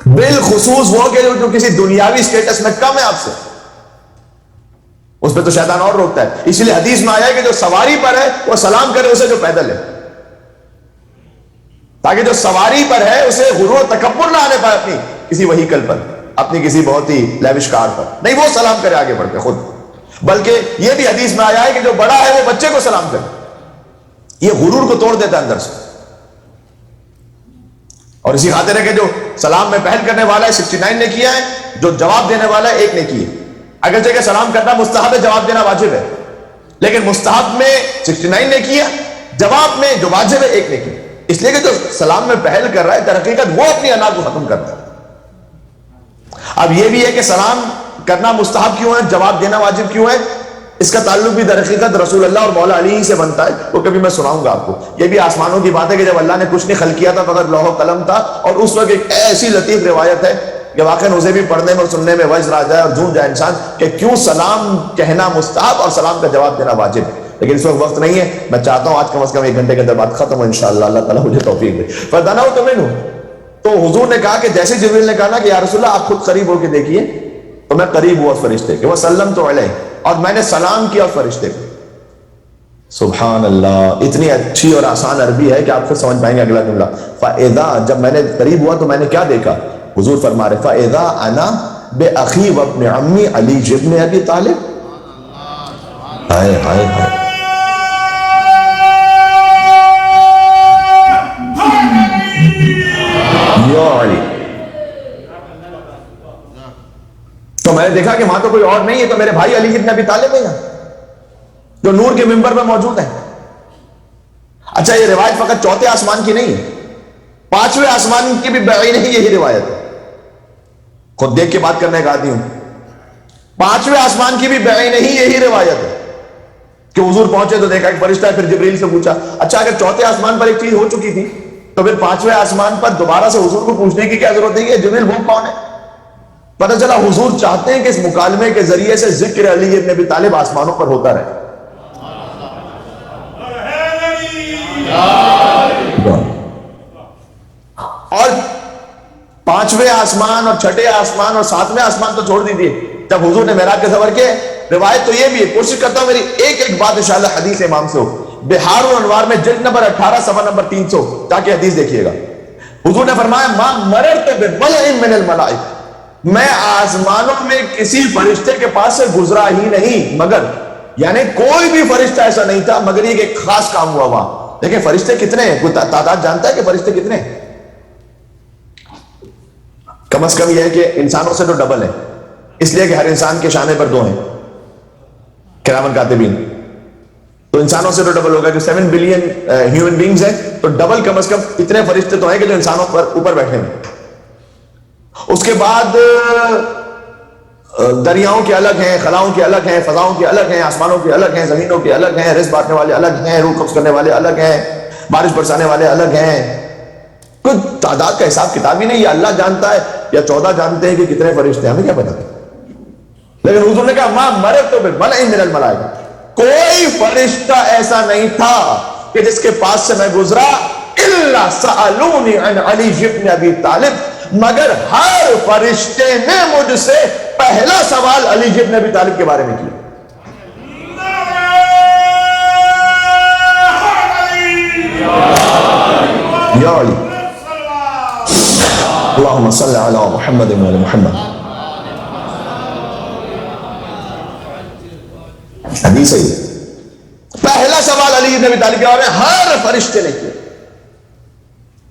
بالخصوص وہ کہ جو کسی دنیاوی سٹیٹس میں کم ہے آپ سے، اس پہ تو شیطان اور روکتا ہے۔ اسی لیے حدیث میں آیا ہے کہ جو سواری پر ہے وہ سلام کرے اسے جو پیدل ہے، تاکہ جو سواری پر ہے اسے غرور تکبر نہ آنے پائے اپنی کسی وہیکل پر، اپنی کسی بہت ہی لیوش کار پر، نہیں وہ سلام کرے آگے بڑھ کے خود۔ بلکہ یہ بھی حدیث میں آیا ہے کہ جو بڑا ہے وہ بچے کو سلام کرے، یہ غرور کو توڑ دیتا ہے اندر سے۔ اور اسی خاطر ہے کہ جو سلام میں پہل کرنے والا ہے 69 نے کیا ہے، جو جواب دینے والا ہے 1 نے کی ہے۔ اگرچہ کہ سلام کرنا مستحب ہے، جواب دینا واجب ہے، لیکن مستحب میں 69 نے کیا، جواب میں جو واجب ہے 1 نے کیا، اس لیے کہ جو سلام میں پہل کر رہا ہے در حقیقت وہ اپنی انا کو ختم کرتا ہے۔ اب یہ بھی ہے کہ سلام کرنا مستحب کیوں ہے، جواب دینا واجب کیوں ہے، اس کا تعلق بھی در حقیقت رسول اللہ اور مولا علی سے بنتا ہے، وہ کبھی میں سناؤں گا آپ کو۔ یہ بھی آسمانوں کی بات ہے کہ جب اللہ نے کچھ نہیں خلق کیا تھا مگر لوح و قلم تھا، اور اس وقت ایک ایسی لطیف روایت ہے کہ واقعاً اسے بھی پڑھنے میں اور سننے میں وجر آ جائے اور جھوم جائے انسان کہ کیوں سلام کہنا مستحب اور سلام کا جواب دینا واجب ہے۔ لیکن اس وقت وقت نہیں ہے، میں چاہتا ہوں آج کم از کم 1 گھنٹے کے اندر بات ختم ہو انشاءاللہ، اللہ تعالیٰ مجھے توفیق دے۔ فَدَنَوْتُ مِنْهُ، تو حضور نے کہا کہ جیسے جبریل نے کہا نا کہ یا رسول اللہ آپ خود قریب ہو کے دیکھیے، تو میں قریب ہوا اس فرشتے کہ وہ سلم تو علیہ، اور میں نے سلام کیا اس فرشتے کو۔ سبحان اللہ، اتنی اچھی اور آسان عربی ہے کہ آپ خود سمجھ پائیں گے اگلا جملہ۔ فَإِذَا، جب میں نے قریب ہوا تو میں نے کیا دیکھا، حضور فرما رہے فَإِذَا أَنَا بِأَخِي وَابْنِ عَمِّي عَلِي بْنِ أَبِي طالب۔ ہائے ہائے ہائے، یا علی، تو میں نے دیکھا کہ وہاں تو کوئی اور نہیں ہے، تو میرے بھائی علی ابن ابی طالب ہے جو نور کے منبر میں موجود ہے۔ اچھا یہ روایت فقط 4تھے آسمان کی نہیں ہے، 5ویں آسمان کی بھی بعید نہیں یہی روایت ہے، خود دیکھ کے بات کرنے کا عادی ہوں، 5ویں آسمان کی بھی بعید نہیں یہی روایت ہے کہ حضور پہنچے تو دیکھا ایک فرشتہ ہے، پھر جبریل سے پوچھا۔ اچھا اگر 4تھے آسمان پر ایک چیز ہو چکی تھی تو پھر 5ویں آسمان پر دوبارہ سے حضور کو پوچھنے کی کیا ضرورت ہے کہ جبریل وہ کون ہے؟ پتہ چلا حضور چاہتے ہیں کہ اس مکالمے کے ذریعے سے ذکر علی ابن ابی طالب آسمانوں پر ہوتا رہے۔ اور 5ویں آسمان اور 6ٹھے آسمان اور 7ویں آسمان تو چھوڑ دیجیے، جب حضور نے معراج کے سفر کے، روایت تو یہ بھی ہے، کوشش کرتا ہوں میری ایک ایک بات انشاءاللہ حدیث امام سے ہو، بحار الانوار میں جلد نمبر 18 صفحہ نمبر 300 تاکہ حدیث دیکھیے گا۔ حضور نے فرمایا ما مررت بملئ من الملائکہ، میں آسمانوں میں کسی فرشتے کے پاس سے گزرا ہی نہیں، مگر یعنی کوئی بھی فرشتہ ایسا نہیں تھا مگر یہ کہ ایک خاص کام ہوا وہاں۔ دیکھیں فرشتے کتنے ہیں، کوئی تعداد جانتا ہے کہ فرشتے کتنے ہیں؟ کم از کم یہ ہے کہ انسانوں سے تو ڈبل ہے، اس لیے کہ ہر انسان کے شانے پر 2 ہیں کرامن کاتبین، تو انسانوں سے تو ڈبل ہوگا کہ 7 بلین ہیومن بینگز ہیں، تو ڈبل کم از کم اتنے فرشتے تو ہیں کہ جو انسانوں پر اوپر بیٹھے ہیں۔ اس کے بعد دریاؤں کے الگ ہیں، خلاؤں کے الگ ہیں، فضاؤں کے الگ ہیں، آسمانوں کے الگ ہیں، زمینوں کے الگ ہیں، رزق بانٹنے والے الگ ہیں، روح قبض کرنے والے الگ ہیں، بارش برسانے والے الگ ہیں، کوئی تعداد کا حساب کتاب ہی نہیں، یا اللہ جانتا ہے یا 14 جانتے ہیں کہ کتنے فرشتے ہیں، ہمیں کیا پتا۔ لیکن حضور نے کہا ما مررت بملئ من الملائکہ، کوئی فرشتہ ایسا نہیں تھا کہ جس کے پاس سے میں گزرا الا سألونی عن علی بن ابی طالب، مگر ہر فرشتے نے مجھ سے پہلا سوال علی بن ابی طالب کے بارے میں کیا۔ یا علی، اللہم صلی علی محمد و علی محمد۔ حدیث ہے پہلا سوال علی بن ابی طالب کے بارے میں ہر فرشتے نے کیا۔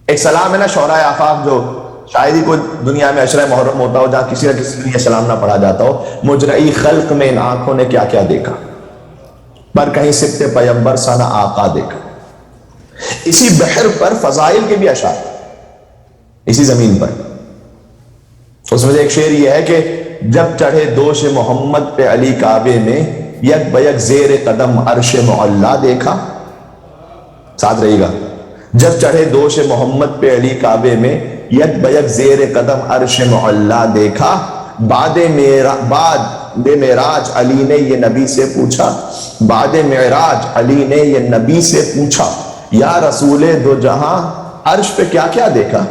ایک سلام ہے نا شعراء آفاق، جو شاید ہی کوئی دنیا میں عشرہ محرم ہوتا ہو جہاں کسی نہ کسی نے یہ سلام نہ پڑھا جاتا ہو، مجرئی خلق میں ان آنکھوں نے کیا کیا دیکھا، پر کہیں سبت پیمبر سا نہ آقا دیکھا۔ اسی بحر پر فضائل کے بھی اشعار، اسی زمین پر. اس میں سے ایک شعر یہ ہے کہ جب چڑھے دوش محمد پہ علی کعبے میں یک بیک زیر قدم عرش معلا دیکھا. ساتھ رہی گا. جب چڑھے دوش محمد پہ علی کعبے میں یک بیک زیر قدم عرش معلا دیکھا. بعد معراج علی نے یہ نبی سے پوچھا. بعد معراج علی نے یہ نبی سے پوچھا یا رسول دو جہاں عرش پہ کیا کیا دیکھا.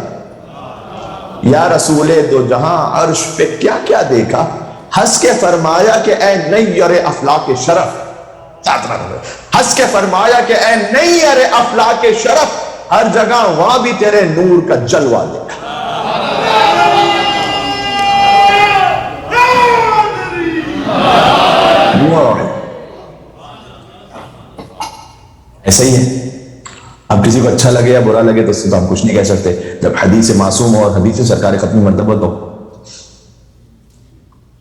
یا رسول دو جہاں عرش پہ کیا کیا دیکھا. ہنس کے فرمایا کہ اے نیر افلاک شرف. ہنس کے فرمایا کہ اے نیر افلاک شرف ہر جگہ وہاں بھی تیرے نور کا جلوہ دیکھا. ایسا ہی ہے. اب کسی کو اچھا لگے یا برا لگے تو اس سے تو ہم کچھ نہیں کہہ سکتے. جب حدیث معصوم ہو اور حدیث سرکار ختم مرتبہ ہو.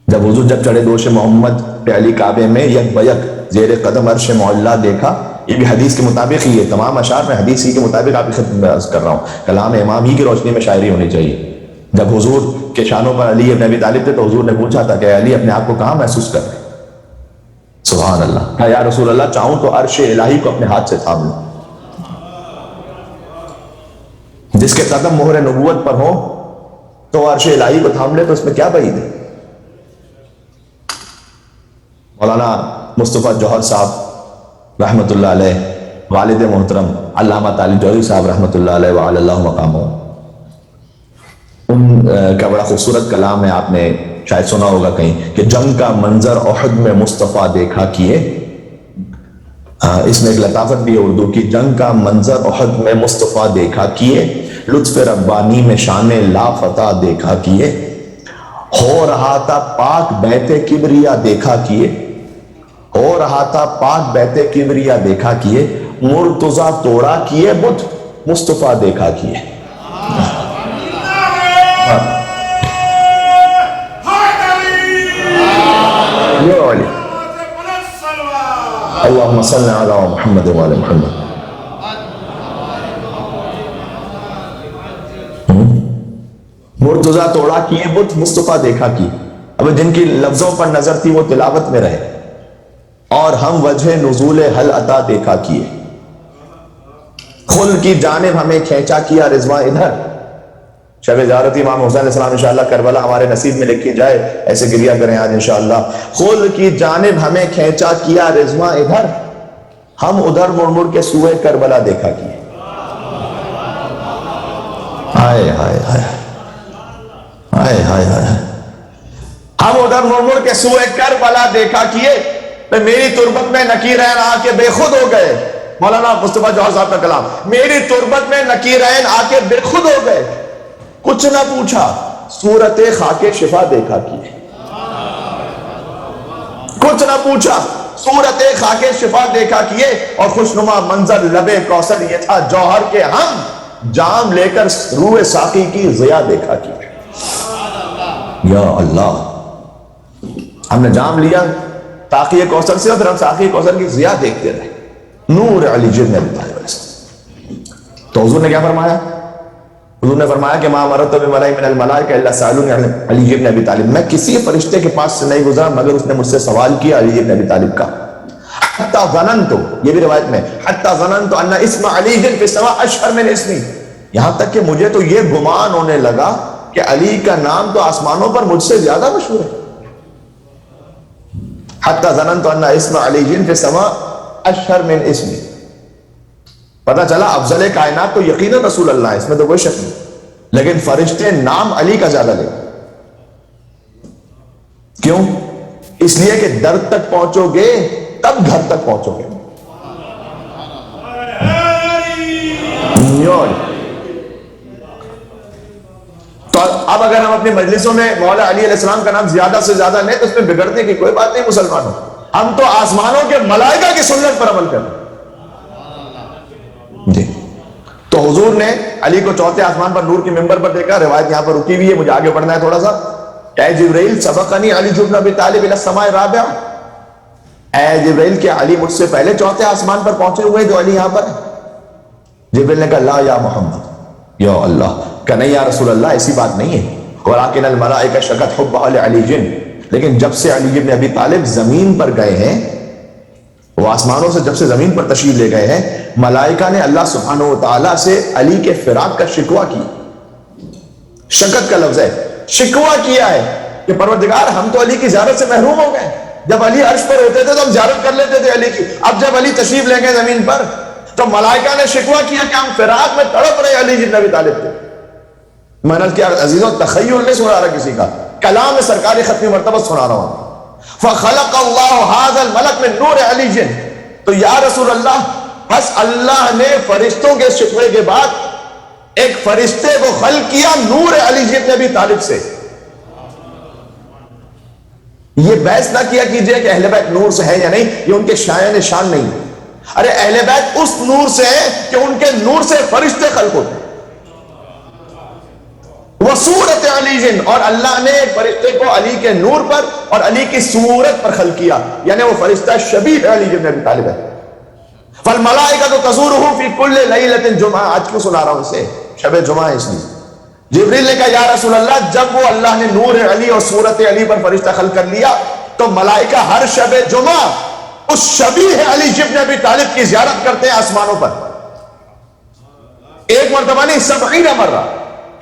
جب حضور جب چڑھے دوش محمد پہ علی کعبے میں یک بیک زیر قدم عرش معلا دیکھا. یہ بھی حدیث کے مطابق ہی ہے. تمام اشعار میں حدیث ہی کے مطابق آپ کی خدمت کر رہا ہوں. کلام امام ہی کی روشنی میں شاعری ہونی چاہیے. جب حضور کے شانوں پر علی ابن ابی طالب تھے تو حضور نے پوچھا تھا کہ علی اپنے آپ کو کہاں محسوس کر رہے. سبحان اللہ. یا رسول اللہ چاہوں تو عرش الہی کو اپنے ہاتھ سے تھام لوں. جس کے قدم مہر نبوت پر ہو تو عرش الہی کو تھام لے تو اس میں کیا بعید ہے. مولانا مصطفیٰ جوہر صاحب رحمۃ اللہ علیہ، والد محترم علامہ طالب جوہری صاحب رحمۃ اللہ علیہ وعلی اللہ مقامہ، ان کا بڑا خوبصورت کلام ہے. آپ نے شاید سنا ہوگا کہیں کہ جنگ کا منظر احد میں مصطفیٰ دیکھا کیے. اس میں ایک لطافت بھی ہے اردو کی. جنگ کا منظر احد میں مصطفیٰ دیکھا کیے، لطف ربانی میں شان لا فتح دیکھا کیے. ہو رہا تھا پاک بیت کبریا دیکھا کیے. ہو رہا تھا پاک بیت کبریا دیکھا کیے. مرتضیٰ توڑا کیے بت مصطفیٰ دیکھا کیے. اللہم صلی علی محمد وعلی محمد. مرتضیٰ توڑا کیے بت مصطفیٰ دیکھا کیے. اب جن کی لفظوں پر نظر تھی وہ تلاوت میں رہے. اور ہم وجہ نزول حل عطا دیکھا کیے. خل کی جانب ہمیں کھینچا کیا رضواں ادھر. شب زیارت امام حسین علیہ السلام انشاءاللہ کربلا ہمارے نصیب میں لکھی جائے، ایسے گریہ کریں آج انشاءاللہ. خل کی جانب ہمیں کھینچا کیا رضواں ادھر، ہم ادھر مڑ مڑ کے سوئے کربلا دیکھا کیے. ہائے ہائے ہائے ہائے ہائے ہائے. ہم ادھر مڑ مڑ کے سوئے کربلا دیکھا کیے. میری تربت میں نکیرین آ کے بے خود ہو گئے. مولانا مصطفیٰ جوہر صاحب کا کلام. میری تربت میں نکیرین آ کے بے خود ہو گئے. کچھ نہ پوچھا صورت خاک شفا دیکھا کیے. کچھ نہ پوچھا صورت خاک شفا دیکھا کیے. اور خوشنما منظر لبے کوثر یہ تھا جوہر کے ہم جام لے کر روح ساقی کی ضیا دیکھا کیے. یا اللہ، ہم نے جام لیا ساقی کوثر سے اور پھر ہم ساقی کوثر کی ضیا دیکھتے رہے. نور علی جن تو حضور نے کیا فرمایا؟ حضور نے فرمایا کہ ما مرت بملائ من الملائکہ الا سألونی علی ابن ابی طالب. میں کسی فرشتے کے پاس سے نہیں گزرا مگر اس نے مجھ سے سوال کیا علی ابن ابی طالب کا. حتی ظننت، یہ بھی روایت میں، حتی ظننت ان اسم علی فی السماء اشہر من اسمی. یہاں تک کہ مجھے تو یہ گمان ہونے لگا کہ علی کا نام تو آسمانوں پر مجھ سے زیادہ مشہور ہے. حتی ظننت ان اسم علی فی السماء اشہر من اسمی. پتہ چلا افضل کائنات تو یقیناً رسول اللہ ہے، اس میں تو کوئی شک نہیں، لیکن فرشتے نام علی کا زیادہ لے. کیوں؟ اس لیے کہ در تک پہنچو گے تب گھر تک پہنچو گے. تو اب اگر ہم اپنی مجلسوں میں مولا علی علیہ السلام کا نام زیادہ سے زیادہ لیں تو اس میں بگڑنے کی کوئی بات نہیں مسلمانوں. ہم تو آسمانوں کے ملائکہ کی سنت پر عمل کریں. جی تو حضور نے علی کو چوتھے آسمان پر نور کی ممبر پر دیکھا. روایت یہاں پر رکی ہوئی ہے، مجھے آگے پڑھنا ہے تھوڑا سا. اے جبرائیل سبقنی علی بن ابی طالب الی السماء الرابعہ. اے جبرائیل کہ علی مجھ سے پہلے چوتھے آسمان پر پہنچے ہوئے جو علی یہاں پر ہے. جبرائیل نے کہا لا یا محمد، یا اللہ کہ نہیں یا رسول اللہ ایسی بات نہیں ہے، ولیکن الملائکہ شکت حبھا لعلی جن، لیکن جب سے علی بن ابی طالب زمین پر گئے ہیں، وہ آسمانوں سے جب سے زمین پر تشریف لے گئے ہیں، ملائکہ نے اللہ سبحانہ و تعالیٰ سے علی کے فراق کا شکوہ کیا. شکت کا لفظ ہے، شکوہ کیا ہے کہ پروردگار ہم تو علی کی زیارت سے محروم ہو گئے. جب علی عرش پر ہوتے تھے تو ہم زیارت کر لیتے تھے علی کی، اب جب علی تشریف لے گئے زمین پر تو ملائکہ نے شکوہ کیا کہ ہم فراق میں تڑپ رہے علی بن ابی طالب تھے. میں نے کیا عزیزوں، تخیل نہیں سنا رہا کسی کا، کلام سرکاری ختمی مرتبہ سنا رہا ہوں. فخلق اللہ هذا الملک من نور علی جن، تو یا رسول اللہ بس اللہ نے فرشتوں کے شکوے کے بعد ایک فرشتے کو خلق کیا نور علی بن ابی طالب سے. یہ بحث نہ کیا کیجئے کہ اہل بیت نور سے ہے یا نہیں، یہ ان کے شایان شان نہیں. ارے اہل بیت اس نور سے ہے کہ ان کے نور سے فرشتے خلق ہوتے ہیں. وہ صورت علی جن، اور اللہ نے ایک فرشتے کو علی کے نور پر اور علی کی صورت پر خلق کیا، یعنی وہ فرشتہ شبیہ علی بن ابی طالب ہے. فالملائکہ تزورہ فی کل لیلۃ جمعہ، آج کیوں سنا رہا ہوں اسے، شب جمعہ ہے اس لیے. جبریل نے کہا یا رسول اللہ جب وہ اللہ نے نور علی اور صورت علی پر فرشتہ خلق کر لیا تو ملائکہ ہر شب جمعہ اس شبیہ علی بن ابی طالب کی زیارت کرتے ہیں آسمانوں پر. ایک مرتبہ نہیں، 70 مرہ،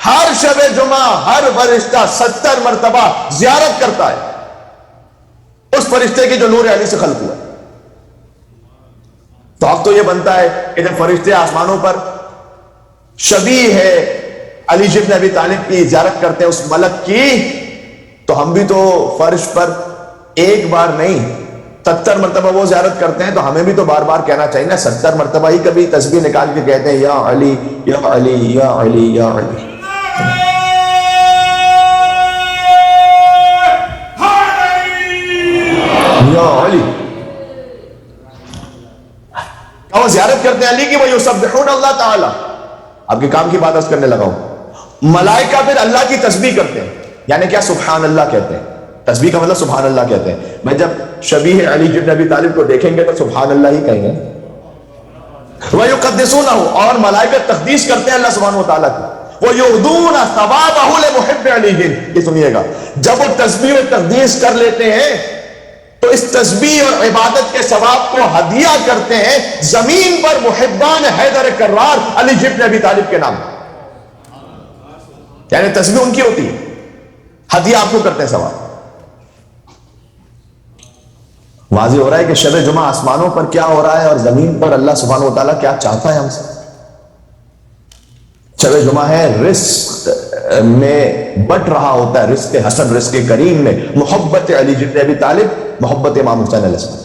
ہر شب جمعہ ہر فرشتہ 70 مرتبہ زیارت کرتا ہے اس فرشتے کی جو نور علی سے خلق ہوا. تو اب تو یہ بنتا ہے کہ جب فرشتے آسمانوں پر شبیہ ہے علی بن ابی طالب کی زیارت کرتے ہیں اس ملک کی، تو ہم بھی تو فرش پر ایک بار نہیں 70 مرتبہ وہ زیارت کرتے ہیں، تو ہمیں بھی تو بار بار کہنا چاہیے نا. 70 مرتبہ ہی کبھی تسبیح نکال کے کہتے ہیں یا علی یا علی یا علی یا علی. یا علی وہ زیارت کرتے ہیں علی کی. وہ یسبحون اللہ تعالی، آپ کے کام کی بات عرض کرنے لگا ہوں. ملائکہ پھر اللہ کی تسبیح کرتے ہیں، یعنی کیا، سبحان اللہ کہتے ہیں. تسبیح کا مطلب سبحان اللہ کہتے ہیں. میں جب شبیہ علی بن ابی طالب کو دیکھیں گے تو سبحان اللہ ہی کہیں گے. وَيُقَدِّسُونَهُ، اور ملائکہ تقدیس کرتے ہیں اللہ سبحانہ وتعالی کی. وَيُهْدُونَ ثَوَابَهُ لِمُحِبِّ عَلِيٍّ، یہ سنیے گا، جب وہ تسبیح و تقدیس کر لیتے ہیں تو اس تسبیح اور عبادت کے ثواب کو ہدیہ کرتے ہیں زمین پر محبان حیدر کرار علی بن ابی طالب کے نام. یعنی تسبیح ان کی ہوتی ہے، ہدیہ آپ کو کرتے ہیں ثواب. واضح ہو رہا ہے کہ شب جمعہ آسمانوں پر کیا ہو رہا ہے اور زمین پر اللہ سبحانہ و تعالیٰ کیا چاہتا ہے ہم سے. شب جمعہ ہے رزق میں بٹ رہا ہوتا ہے، رزق حسن رزق کریم میں محبت علی بن ابی طالب، محبت امام حسین علیہ السلام.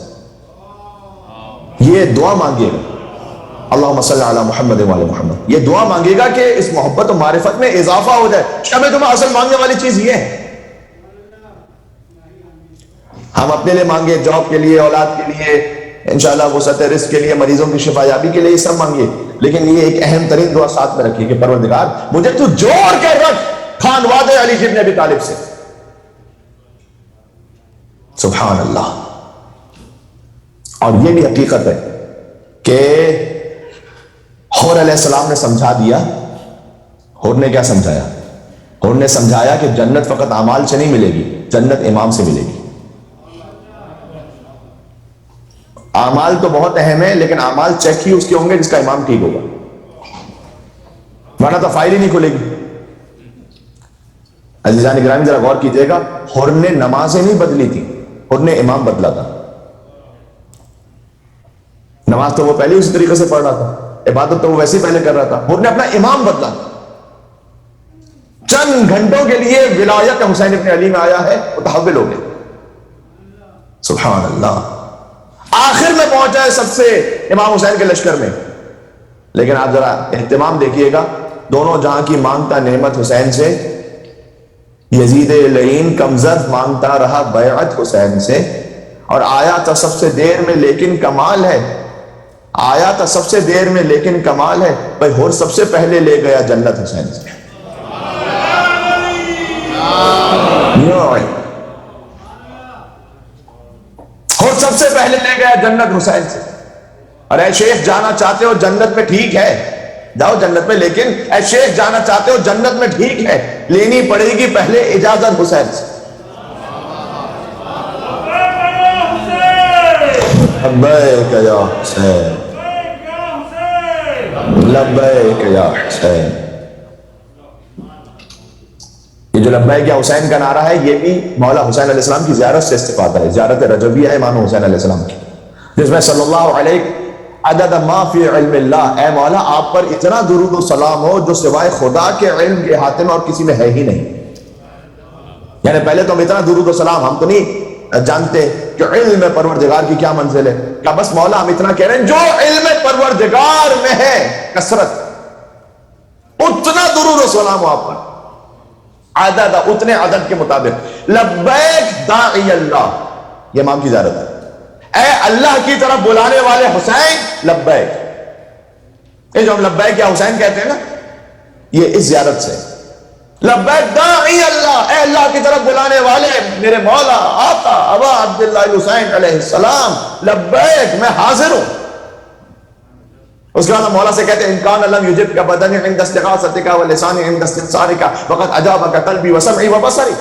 یہ دعا مانگیے گا اللہم صلی علی محمد و علی محمد، یہ دعا مانگے گا کہ اس محبت و معرفت میں اضافہ ہو جائے. شب جمعہ اصل مانگنے والی چیز یہ ہے. ہم اپنے لیے مانگے، جاب کے لیے، اولاد کے لیے، انشاءاللہ وسعت رزق کے لیے، مریضوں کی شفا یابی کے لیے، یہ سب مانگیے، لیکن یہ ایک اہم ترین دعا ساتھ میں رکھیے کہ پروردگار مجھے تو جوڑ کے رکھ خانواد علی بن ابی طالب سے. سبحان اللہ. اور یہ بھی حقیقت ہے کہ حور علیہ السلام نے سمجھا دیا. حور نے کیا سمجھایا؟ حور نے سمجھایا کہ جنت فقط اعمال سے نہیں ملے گی، جنت امام سے ملے گی. اعمال تو بہت اہم ہے لیکن اعمال چیک ہی اس کے ہوں گے جس کا امام ٹھیک ہوگا، ورنہ تو فائل ہی نہیں کھلے گی. عزیزان گرامی ذرا غور کیجئے گا، حور نے نمازیں نہیں بدلی تھی، حور نے امام بدلا تھا. نماز تو وہ پہلے اسی طریقے سے پڑھ رہا تھا، عبادت تو وہ ویسے ہی پہلے کر رہا تھا. حور نے اپنا امام بدلا. چند گھنٹوں کے لیے ولایت حسین ابن علی میں آیا ہے، متحول ہو گئے. سبحان اللہ. آخر میں پہنچا ہے سب سے امام حسین کے لشکر میں. لیکن آپ ذرا اہتمام دیکھیے گا، دونوں جہاں کی مانگتا نعمت حسین سے، یزید لعین کمزر مانگتا رہا بیعت حسین سے. اور آیا تھا سب سے دیر میں لیکن کمال ہے، آیا تھا سب سے دیر میں لیکن کمال ہے، بھائی حور سب سے پہلے لے گیا جنت حسین سے. اور سب سے پہلے لے گیا جنت حسین سے. ارے شیخ جانا چاہتے ہو جنت میں ٹھیک ہے، جاؤ جنت میں، لیکن اے شیخ جانا چاہتے ہو جنت میں ٹھیک ہے، لینی پڑے گی پہلے اجازت حسین سے۔ لبیک یا حسین، لبیک یا حسین۔ یہ جو لبیک یا حسین کا نعرہ ہے یہ بھی مولا حسین علیہ السلام کی زیارت سے استفادہ ہے، زیارت رجبیہ ہے امام حسین علیہ السلام کی، جس میں صلی اللہ علیہ عدد ما فی علم اللہ، اے مولا آپ پر اتنا درود و سلام ہو جو سوائے خدا کے علم کے احاطے میں اور کسی میں ہے ہی نہیں۔ یعنی پہلے تو ہم اتنا درود و سلام، ہم تو نہیں جانتے کہ علم پروردگار کی کیا منزل ہے، کہ بس مولا ہم اتنا کہہ رہے ہیں جو علم پروردگار میں ہے کثرت، اتنا درود و سلام ہو آپ پر، عدد اتنے عدد کے مطابق۔ لبیک داعی اللہ، یہ امام کی زیارت ہے، اے اللہ کی طرف بلانے والے حسین لبیک۔ یہ جو ہم لبیک یا حسین کہتے ہیں نا، یہ اس زیارت سے۔ لبیک داعی اللہ، اے اللہ کی طرف بلانے والے میرے مولا آقا ابا عبداللہ حسین علیہ السلام، لبیک میں حاضر ہوں۔ اس کے بعد مولا سے کہتے ہیں انکان لم یجب بدنی عند استغاثتک ولسانی عند استنصارک وقد اجابک قلبی وسمعی وبصری۔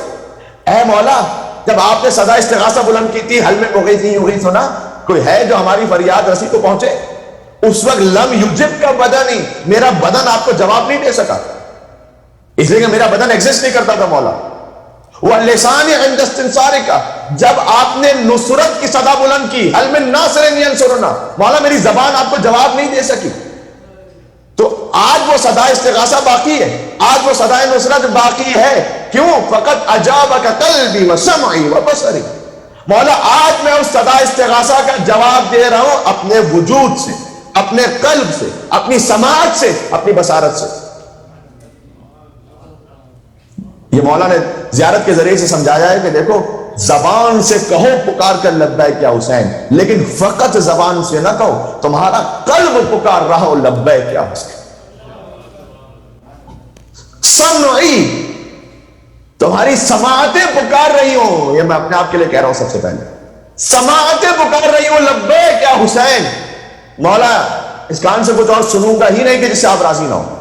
اے مولا جب آپ نے صدا استغاثہ بلند کی تھی، حل میں مغیثی یغیث ہونا، کوئی ہے جو ہماری فریاد رسی تو پہنچے، اس وقت لم یجب کا بدنی، میرا بدن آپ کو جواب نہیں دے سکا، اس لیے کہ میرا بدن ایگزسٹ نہیں کرتا تھا مولا۔ وَلِسَانِ عِنْدَ اسْتِنصَارِكَ، جب آپ نے نصرت کی صدا بلند کی، حل من ناصر ینصرنا، مولا میری زبان آپ کو جواب نہیں دے سکی، تو آج وہ صدا استغاثہ باقی ہے، آج وہ صدا نصرت باقی ہے، کیوں؟ فقط اجابک قلبی وسمعی وبصری، مولا آج میں اس صدا استغاثہ کا جواب دے رہا ہوں اپنے وجود سے، اپنے قلب سے، اپنی سماعت سے، اپنی بصارت سے۔ یہ مولا نے زیارت کے ذریعے سے سمجھایا ہے کہ دیکھو زبان سے کہو پکار کر لبیک یا حسین، لیکن فقط زبان سے نہ کہو، تمہارا قلب پکار رہا ہو لبیک یا حسین۔ سمعی، تمہاری سماعتیں پکار رہی ہوں، یہ میں اپنے آپ کے لیے کہہ رہا ہوں سب سے پہلے، سماعتیں پکار رہی ہوں لبیک یا حسین۔ مولا اس کان سے کچھ اور سنوں گا ہی نہیں کہ جس سے آپ راضی نہ ہو۔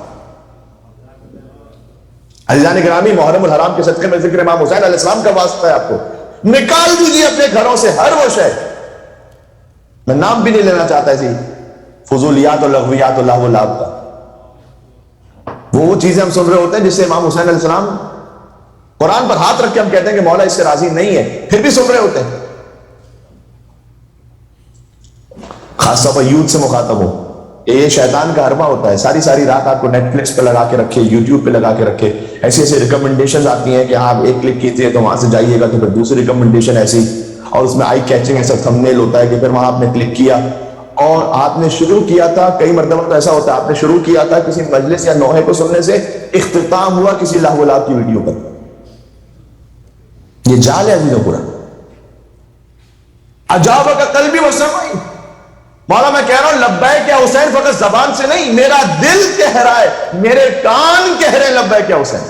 عزیزان گرامی، محرم الحرام کے صدقے میں ذکر امام حسین علیہ السلام کا واسطہ ہے، آپ کو نکال دیجیے اپنے گھروں سے ہر وہ شے، میں نام بھی نہیں لینا چاہتا ایسی فضولیات اور لغویات اللہ و لعب کا، وہ چیزیں ہم سن رہے ہوتے ہیں جس سے امام حسین علیہ السلام قرآن پر ہاتھ رکھ کے ہم کہتے ہیں کہ مولا اس سے راضی نہیں ہے، پھر بھی سن رہے ہوتے ہیں۔ خاص طور پر یوتھ سے مخاطب ہو، یہ شیطان کا حربہ ہوتا ہے، ساری ساری رات آپ کو نیٹ فلکس پہ لگا کے رکھے، یوٹیوب پہ لگا کے رکھے، ایسی ایسی ریکمنڈیشنز آتی ہیں کہ آپ ایک کلک کیجئے تو وہاں سے جائیے گا تو پھر دوسری ریکمنڈیشن ایسی، اور اس میں آئی کیچنگ ایسا تھمبنیل ہوتا ہے کہ پھر وہاں آپ نے کلک کیا، اور آپ نے شروع کیا تھا، کئی مرتبہ تو ایسا ہوتا ہے آپ نے شروع کیا تھا کسی مجلس یا نوحے کو سننے سے، اختتام ہوا کسی لہو لعب کی ویڈیو پر۔ یہ جال ہے عزیزوں پورا۔ اجابک قلبی وسمعی، مولا میں کہہ رہا ہوں لبیک یا حسین فقط زبان سے نہیں، میرا دل کہہ رہا ہے، میرے کان کہہ رہے ہیں لبیک یا حسین،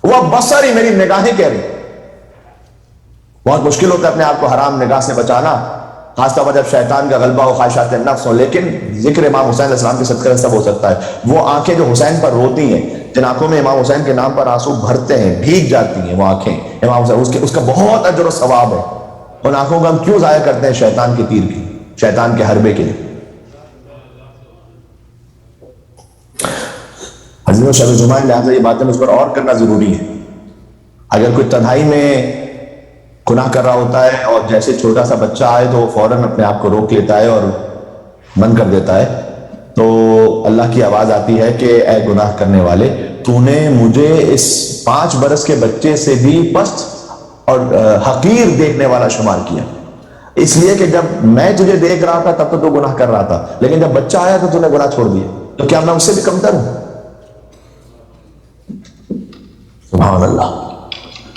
وہ بصری، میری نگاہیں کہہ رہی۔ بہت مشکل ہوتا ہے اپنے آپ کو حرام نگاہ سے بچانا، خاص طور پر جب شیطان کا غلبہ ہو، خواہشات نفس ہو، لیکن ذکر امام حسین علیہ السلام کے صدقے سب ہو سکتا ہے۔ وہ آنکھیں جو حسین پر روتی ہیں، جن آنکھوں میں امام حسین کے نام پر آنسو بھرتے ہیں، بھیگ جاتی ہیں وہ آنکھیں امام حسین، اس کا بہت اجر و ثواب ہے۔ ان آنکھوں کو ہم کیوں ضائع کرتے ہیں؟ شیطان کے تیر کی، شیطان کے حربے کے لیے۔ عزیزوں شب جمعہ لہٰذا یہ باتیں مجھ پر اور کرنا ضروری ہے۔ اگر کوئی تنہائی میں گناہ کر رہا ہوتا ہے اور جیسے چھوٹا سا بچہ آئے تو وہ فوراً اپنے آپ کو روک لیتا ہے اور بند کر دیتا ہے، تو اللہ کی آواز آتی ہے کہ اے گناہ کرنے والے، تو نے مجھے اس 5 برس کے بچے سے بھی پست اور حقیر دیکھنے والا شمار کیا، اس لیے کہ جب میں تجھے دیکھ رہا تھا تب تو گناہ کر رہا تھا، لیکن جب بچہ آیا تو نے گناہ چھوڑ دیا، تو کیا میں اس سے بھی کمتر ہوں؟ سبحان اللہ،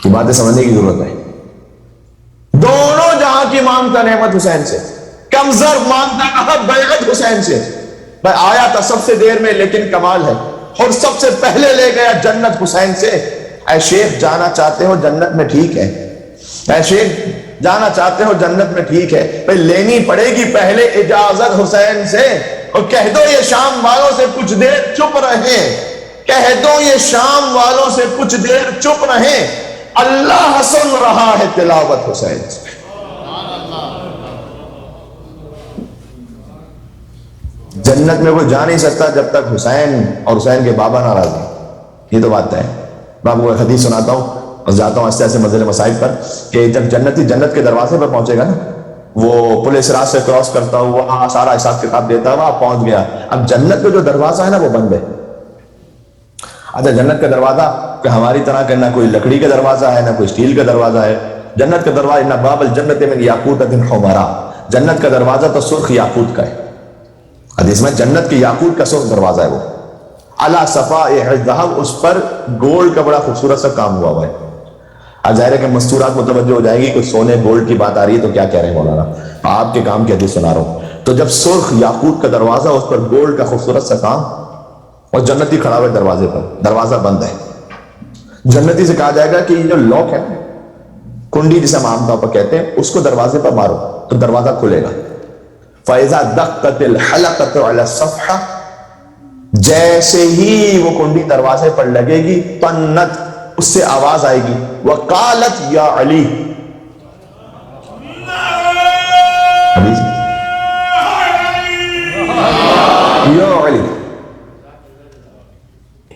یہ باتیں سمجھنے کی ضرورت ہے۔ دونوں جہاں کی مانگتا نعمت حسین سے، کمزر مانگتا کہا بیعت حسین سے، میں آیا تھا سب سے دیر میں لیکن کمال ہے، اور سب سے پہلے لے گیا جنت حسین سے۔ اے شیخ جانا چاہتے ہو جنت میں ٹھیک ہے، اے شیخ جانا چاہتے ہو جنت میں ٹھیک ہے، پھر لینی پڑے گی پہلے اجازت حسین سے، اور کہہ دو یہ شام والوں سے کچھ دیر چپ رہیں، کہہ دو یہ شام والوں سے کچھ دیر چپ رہیں، اللہ سن رہا ہے تلاوت حسین سے۔ جنت میں کوئی جا نہیں سکتا جب تک حسین اور حسین کے بابا ناراض ہیں، یہ تو بات ہے۔ میں آپ کو ایک حدیث سناتا ہوں اور جاتا ہوں ایسے منزل مصائب پر، کہ جب جنتی جنت کے دروازے پر پہنچے گا نا، وہ پل صراط سے کراس کرتا ہوا سارا حساب کتاب دیتا ہوا پہنچ گیا، اب جنت کا جو دروازہ ہے نا وہ بند ہے۔ اچھا جنت کا دروازہ کہ ہماری طرح کا نہ کوئی لکڑی کا دروازہ ہے نہ کوئی اسٹیل کا دروازہ ہے، جنت کا دروازہ نہ باب الجنت من یاقوتۃ حمرا، جنت کا دروازہ تو سرخ یاقوت کا ہے۔ حدیث میں جنت کے یاقوت کا سرخ دروازہ ہے وہ، علی صفائح الذھب، اس پر گولڈ کا بڑا خوبصورت سا کام ہوا ہوا ہے۔ اب ظاہر ہے کہ مستورات متوجہ ہو جائے گی کہ سونے گولڈ کی بات آ رہی ہے تو کیا کہہ رہے ہیں مولانا، آپ کے کام کی حدیث سنا رہا ہوں۔ تو جب سرخ یاقوت کا دروازہ، اس پر گولڈ کا خوبصورت سا کام، اور جنتی کھڑا ہوا دروازے پر، دروازہ بند ہے۔ جنتی سے کہا جائے گا کہ یہ جو لاک ہے، کنڈی جسے ہم عام طور پر کہتے ہیں، اس کو دروازے پر مارو تو دروازہ کھلے گا۔ فَإِذَا دَقَّتِ الْحَلَقَةُ عَلَى الصَّفْحَةِ، جیسے ہی وہ کنڈی دروازے پر لگے گی، طنت، اس سے آواز آئے گی، وَقَالَتْ يَا عَلِي، یا علی،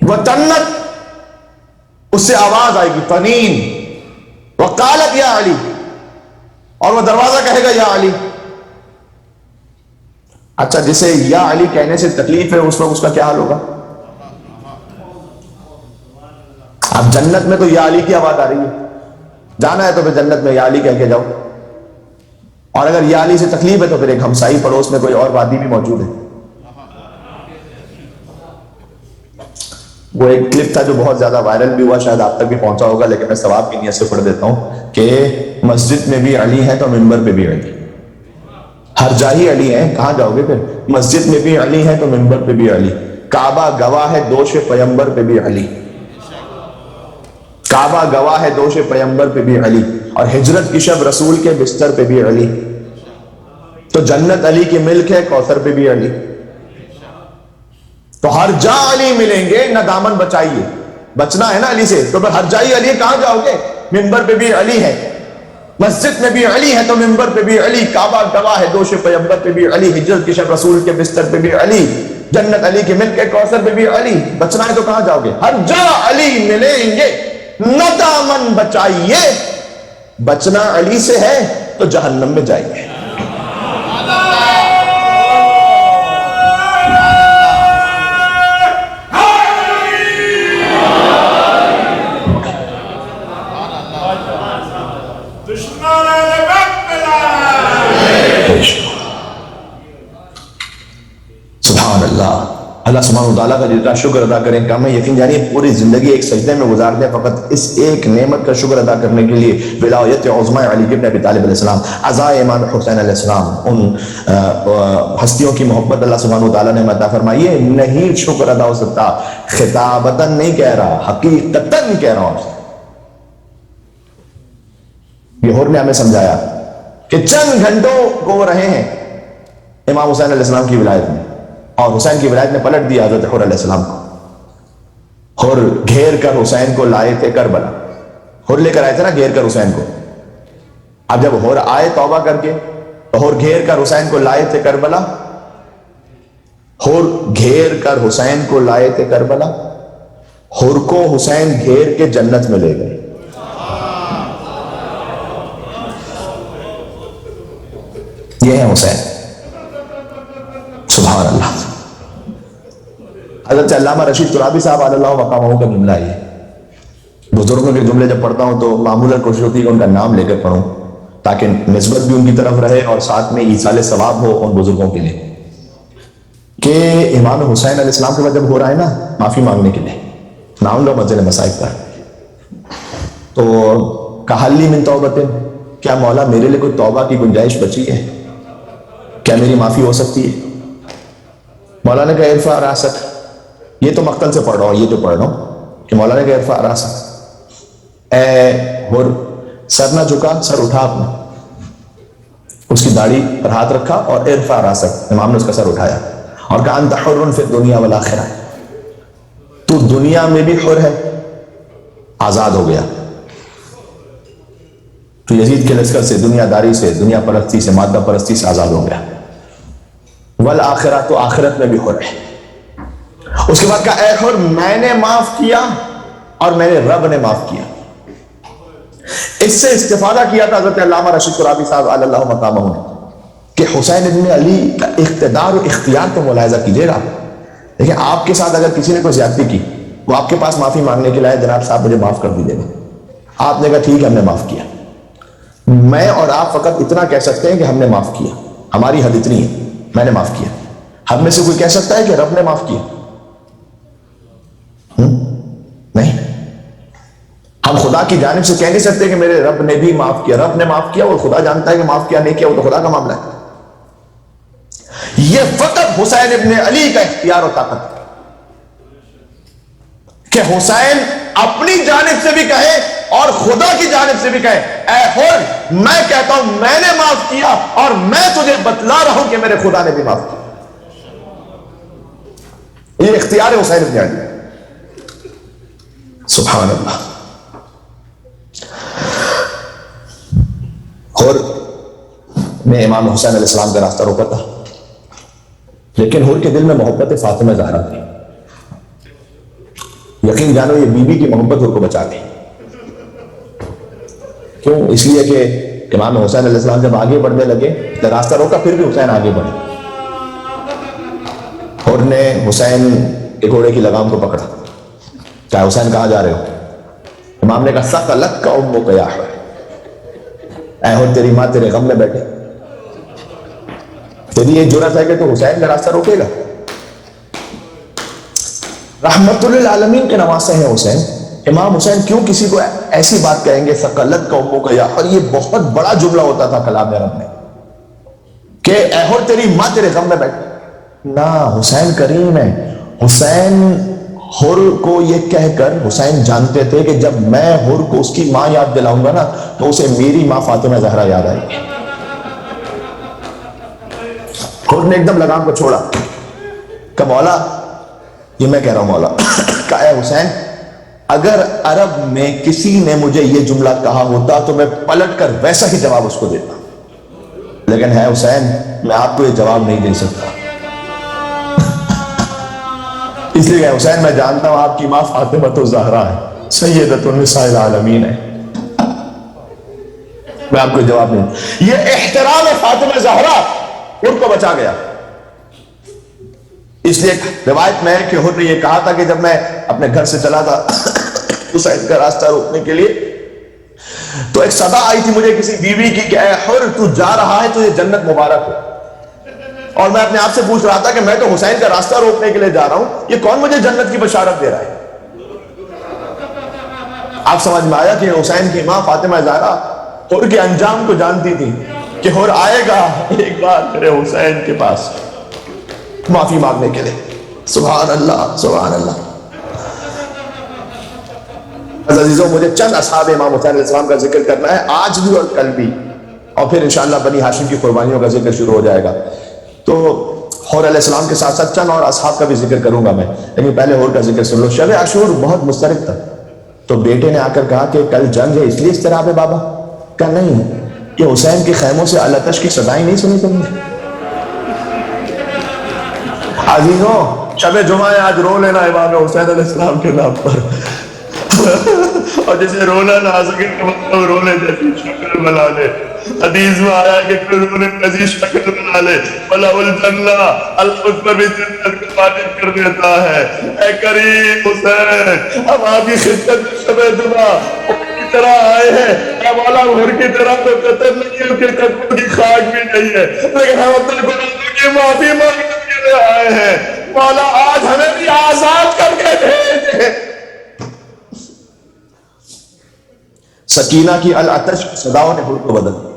وطنت، اس سے آواز آئے گی، طنین، وقالت یا علی، اور وہ دروازہ کہے گا یا علی۔ اچھا جسے یا علی کہنے سے تکلیف ہے اس وقت اس کا کیا حال ہوگا؟ اب جنت میں تو یا علی کی آواز آ رہی ہے، جانا ہے تو پھر جنت میں یا علی کہہ کے جاؤ، اور اگر یا علی سے تکلیف ہے تو پھر ایک ہمسائی پڑوس میں کوئی اور وادی بھی موجود ہے۔ وہ ایک کلپ تھا جو بہت زیادہ وائرل بھی ہوا، شاید آپ تک بھی پہنچا ہوگا، لیکن میں ثواب کی نیت سے پڑھ دیتا ہوں کہ مسجد میں بھی علی ہے تو منبر پہ بھی علی، ہر جاہی علی ہیں، کہاں جاؤ گے پھر؟ مسجد میں بھی علی ہے تو منبر پہ بھی علی، کعبہ گواہ ہے دوش پیمبر پہ بھی علی، کعبہ گواہ ہے دوش پیمبر پہ بھی علی، اور ہجرت کی شب رسول کے بستر پہ بھی علی، تو جنت علی کی ملک ہے، کوثر پہ بھی علی، تو ہر جا علی ملیں گے، نہ دامن بچائیے، بچنا ہے نا علی سے، تو پھر ہر جائی علی، کہاں جاؤ گے؟ منبر پہ بھی علی ہے، مسجد میں بھی علی ہے تو منبر پہ بھی علی، کعبہ گواہ ہے دوش پیمبر پہ بھی علی، ہجرت کی شب رسول کے بستر پہ بھی علی، جنت علی کی ملک ہے، کوثر پہ بھی علی، بچنا ہے تو کہاں جاؤ گے؟ ہر جا علی ملیں گے، نہ دامن بچائیے، بچنا علی سے ہے تو جہنم میں جائیے۔ سبحان اللہ، اللہ سبحانہ وتعالیٰ کا جتنا شکر ادا کریں کم ہے، یقین جانیے پوری زندگی ایک سجدے میں گزار دیں فقط اس ایک نعمت کا شکر ادا کرنے کے لیے، ولایت عظمی علی بن ابی طالب علیہ السلام، عزائے امام حسین علیہ السلام، ان ہستیوں کی محبت اللہ سبحانہ وتعالیٰ نے عطا فرمائی ہے، نہیں شکر ادا ہو سکتا، خطابتاً نہیں کہہ رہا، حقیقتاً کہہ رہا ہوں۔ یہ ہور نے ہمیں سمجھایا کہ چند گھنٹوں کو وہ رہے ہیں امام حسین علیہ السلام کی ولایت میں، اور حسین کی ولایت نے پلٹ دیا حضرت حور علیہ السلام کو، حور گھیر کر حسین کو لائے تھے کربلا، حور لے کر آئے تھے نا گھیر کر حسین کو، اب جب حور آئے توبہ کر کے تو حور گھیر کر حسین کو لائے تھے کربلا، حور گھیر کر حسین کو لائے تھے کربلا، حور کو حسین گھیر کے جنت میں لے گئے۔ یہ ہے حسین، سبحان اللہ۔ حضرت علامہ رشید ترابی صاحب علی اللہ مقامہ کا جملہ ہے، بزرگوں کے جملے جب پڑھتا ہوں تو معمولاً کوشش ہوتی ہے کہ ان کا نام لے کر پڑھوں تاکہ نسبت بھی ان کی طرف رہے اور ساتھ میں ایصال ثواب ہو ان بزرگوں کے لیے، کہ امام حسین علیہ السلام کے بعد جب ہو رہا ہے نا معافی مانگنے کے لیے، نام لو مسجد مصائب پر، تو کہا لی من توبۃ، کیا مولا میرے لیے کوئی توبہ کی گنجائش بچی ہے، کیا میری معافی ہو سکتی ہے؟ مولا نے کہا ارفع راسک، یہ تو مقتل سے پڑھ رہا ہوں، یہ جو پڑھ رہا ہوں کہ مولا نے کہا ارفع راسک، اے حر سر نہ جھکا، سر اٹھا اپنا، اس کی داڑھی پر ہاتھ رکھا اور ارفع راسک، امام نے اس کا سر اٹھایا، اور کہا انت حر فی الدنیا والآخرہ، تو دنیا میں بھی حر ہے، آزاد ہو گیا، تو یزید کے لشکر سے، دنیا داری سے، دنیا پرستی سے، مادہ پرستی سے آزاد ہو گیا، والآخرہ، تو آخرت میں بھی حر ہے۔ اس کے بعد کہا اے حر، میں نے معاف کیا اور میرے رب نے معاف کیا۔ اس سے استفادہ کیا تھا حضرت علامہ رشید قرابی صاحب علی اللہ مقامہ نے کہ حسین ابن علی کا اقتدار و اختیار تو ملاحظہ کیجیے گا۔ لیکن آپ کے ساتھ اگر کسی نے کوئی زیادتی کی، وہ آپ کے پاس معافی مانگنے کے لائے، جناب صاحب مجھے معاف کر دیجیے گا، آپ نے کہا ٹھیک ہے ہم نے معاف کیا۔ میں اور آپ فقط اتنا کہہ سکتے ہیں کہ ہم نے معاف کیا، ہماری حد اتنی ہے، میں نے معاف کیا۔ ہم میں سے کوئی کہہ سکتا ہے کہ رب نے معاف کیا؟ نہیں، ہم خدا کی جانب سے کہہ نہیں سکتے کہ میرے رب نے بھی معاف کیا۔ رب نے معاف کیا اور خدا جانتا ہے کہ معاف کیا نہیں کیا، وہ تو خدا کا معاملہ ہے۔ یہ فقط حسین ابن علی کا اختیار و طاقت ہے کہ حسین اپنی جانب سے بھی کہے اور خدا کی جانب سے بھی کہے اے حر، میں کہتا ہوں میں نے معاف کیا اور میں تجھے بتلا رہا ہوں کہ میرے خدا نے بھی معاف کیا۔ یہ اختیار ہے حسین ابن علی۔ سبحان اللہ۔ اور میں امام حسین علیہ السلام کا راستہ روکا تھا، لیکن حر کے دل میں محبت فاطمہ زہرا تھی۔ یقین جانو یہ بیوی کی محبت حر کو بچا گئی۔ کیوں؟ اس لیے کہ امام حسین علیہ السلام جب آگے بڑھنے لگے تو راستہ روکا، پھر بھی حسین آگے بڑھے۔ حر نے حسین کے گھوڑے کی لگام کو پکڑا، کہا حسین کہاں جا رہے ہو؟ امام نے کہا ثقلتک امک یا حر، اے حر تیری ماں تیرے غم میں بیٹھے، تیری یہ جرأت ہے کہ تو حسین کا راستہ روکے گا؟ رحمت للعالمین کے نواسے ہیں حسین۔ امام حسین کیوں کسی کو ایسی بات کہیں گے ثقلتک امک یا حر؟ یہ بہت بڑا جملہ ہوتا تھا کلام عرب میں کہ اے حر تیری ماں تیرے غم میں بیٹھے۔ نہ، حسین کریم ہے۔ حسین حر کو یہ کہہ کر، حسین جانتے تھے کہ جب میں حر کو اس کی ماں یاد دلاؤں گا نا تو اسے میری ماں فاطمہ زہرا یاد آئے گی۔ حر نے ایک دم لگام کو چھوڑا، کہ مولا، یہ میں کہہ رہا ہوں مولا، کہ اے حسین اگر عرب میں کسی نے مجھے یہ جملہ کہا ہوتا تو میں پلٹ کر ویسا ہی جواب اس کو دیتا، لیکن ہے حسین میں آپ کو یہ جواب نہیں دے سکتا، اس لیے کہ حسین میں جانتا ہوں آپ کی ماں فاطمہ زہرا ہے، سیدۃ النساء العالمین ہے، میں آپ کو جواب نہیں دوں۔ یہ احترام فاطمہ زہرا حر کو بچا گیا۔ اس لیے روایت میں ہے کہ حر نے یہ کہا تھا کہ جب میں اپنے گھر سے چلا تھا حسین کا راستہ روکنے کے لیے تو ایک صدا آئی تھی مجھے کسی بیوی کی کہ اے حر تو جا رہا ہے تو یہ جنت مبارک ہو، اور میں اپنے آپ سے پوچھ رہا تھا کہ میں تو حسین کا راستہ روکنے کے لیے جا رہا ہوں، یہ کون مجھے جنت کی بشارت دے رہا ہے؟ آپ سمجھ میں آیا کہ حسین کی ماں فاطمہ زہرا حر کے انجام کو جانتی تھی کہ حر آئے گا ایک بار میرے حسین کے پاس معافی مانگنے کے لیے۔ سبحان اللہ، سبحان اللہ۔ عزیزوں، مجھے چند اصحاب امام حسین علیہ السلام کا ذکر کرنا ہے آج بھی اور کل بھی، اور پھر انشاءاللہ بنی ہاشم کی قربانیوں کا ذکر شروع ہو جائے گا۔ تو حر علیہ السلام کے ساتھ ساتھ چند اور اصحاب کا بھی ذکر کروں گا میں، لیکن پہلے حر کا ذکر سن لو۔ شب عاشور بہت مسترب تھا، تو بیٹے نے آ کر کہا کہ کل جنگ ہے اس لیے اضطراب ہے بابا؟ کہا نہیں، یہ حسین کے خیموں سے الاتش کی صدائیں نہیں سنی تم نے؟ عزیزوں، شب جمعہ ہے، آج رو لینا امام حسین علیہ السلام کے نام پر، اور جسے رونا نہ آ سکے تو مطلب رونے جیسی شکل بنا لے۔ حدیث میں آیا کہ کوئی رونے جیسی شکل بنا لے وَلَهُ الْجَنَّةُ، اللہ اس پر بھی جنت کو واجب کر دیتا ہے۔ اے کریم حسین، ہم آپ کی خدمت میں شب جمعہ کی طرح آئے ہیں، اے مولا حر کی طرح تو قتل نہیں ہے، ان کے قدموں کی خاک بھی نہیں ہے، لیکن ہم اپنے گناہوں کی معافی مانگنے کے لیے آئے ہیں، مولا آج ہمیں بھی آزاد کر کے بھیج۔ سکینہ کی الاتش صداؤں نے حر کو بدل دیا۔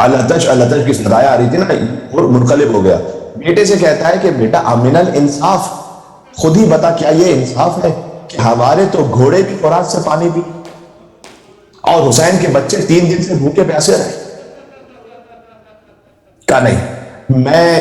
الاتش کی صدائیں آ رہی تھی نا، حر منقلب ہو گیا، بیٹے سے کہتا ہے کہ بیٹا امن الانصاف، خود ہی بتا کیا یہ انصاف ہے کہ ہمارے تو گھوڑے کی خوراک سے پانی پی اور حسین کے بچے 3 دن سے بھوکے پیاسے رہے؟ کہا نہیں، میں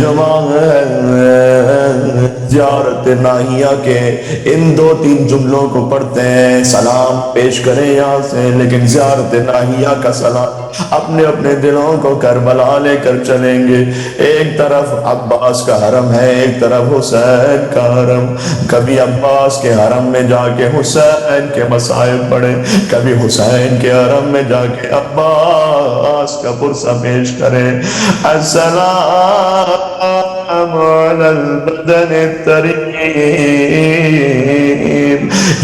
جمع زیارت ناہیہ کے ان 2-3 جملوں کو پڑھتے ہیں، سلام پیش کریں یہاں سے، لیکن زیارت ناہیہ کا سلام اپنے اپنے دلوں کو کربلا لے کر چلیں گے۔ ایک طرف عباس کا حرم ہے، ایک طرف حسین کا حرم۔ کبھی عباس کے حرم میں جا کے حسین کے مصائب پڑھیں، کبھی حسین کے حرم میں جا کے عباس کا پرسہ پیش کریں۔ السلام علی البدن الطریب،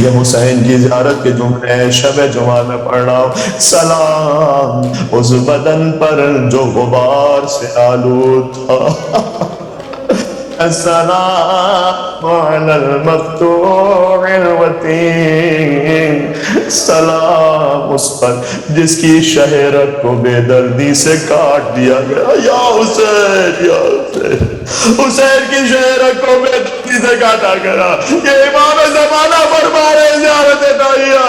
یہ حسین کی زیارت کے جملے ہیں، شب جمعہ میں پڑھ رہا ہوں۔ سلام اس بدن پر جو غبار سے آلود تھا، السلام علی المقطوع الوتین، سلام اس پر جس کی شہرت کو بے دردی سے کاٹ دیا گیا۔ یا حسین، یا حسین، حسین کی شہرت کو بے دردی سے کاٹا گیا۔ یہ امام زمانہ فرما رہے زیارت ناہیہ۔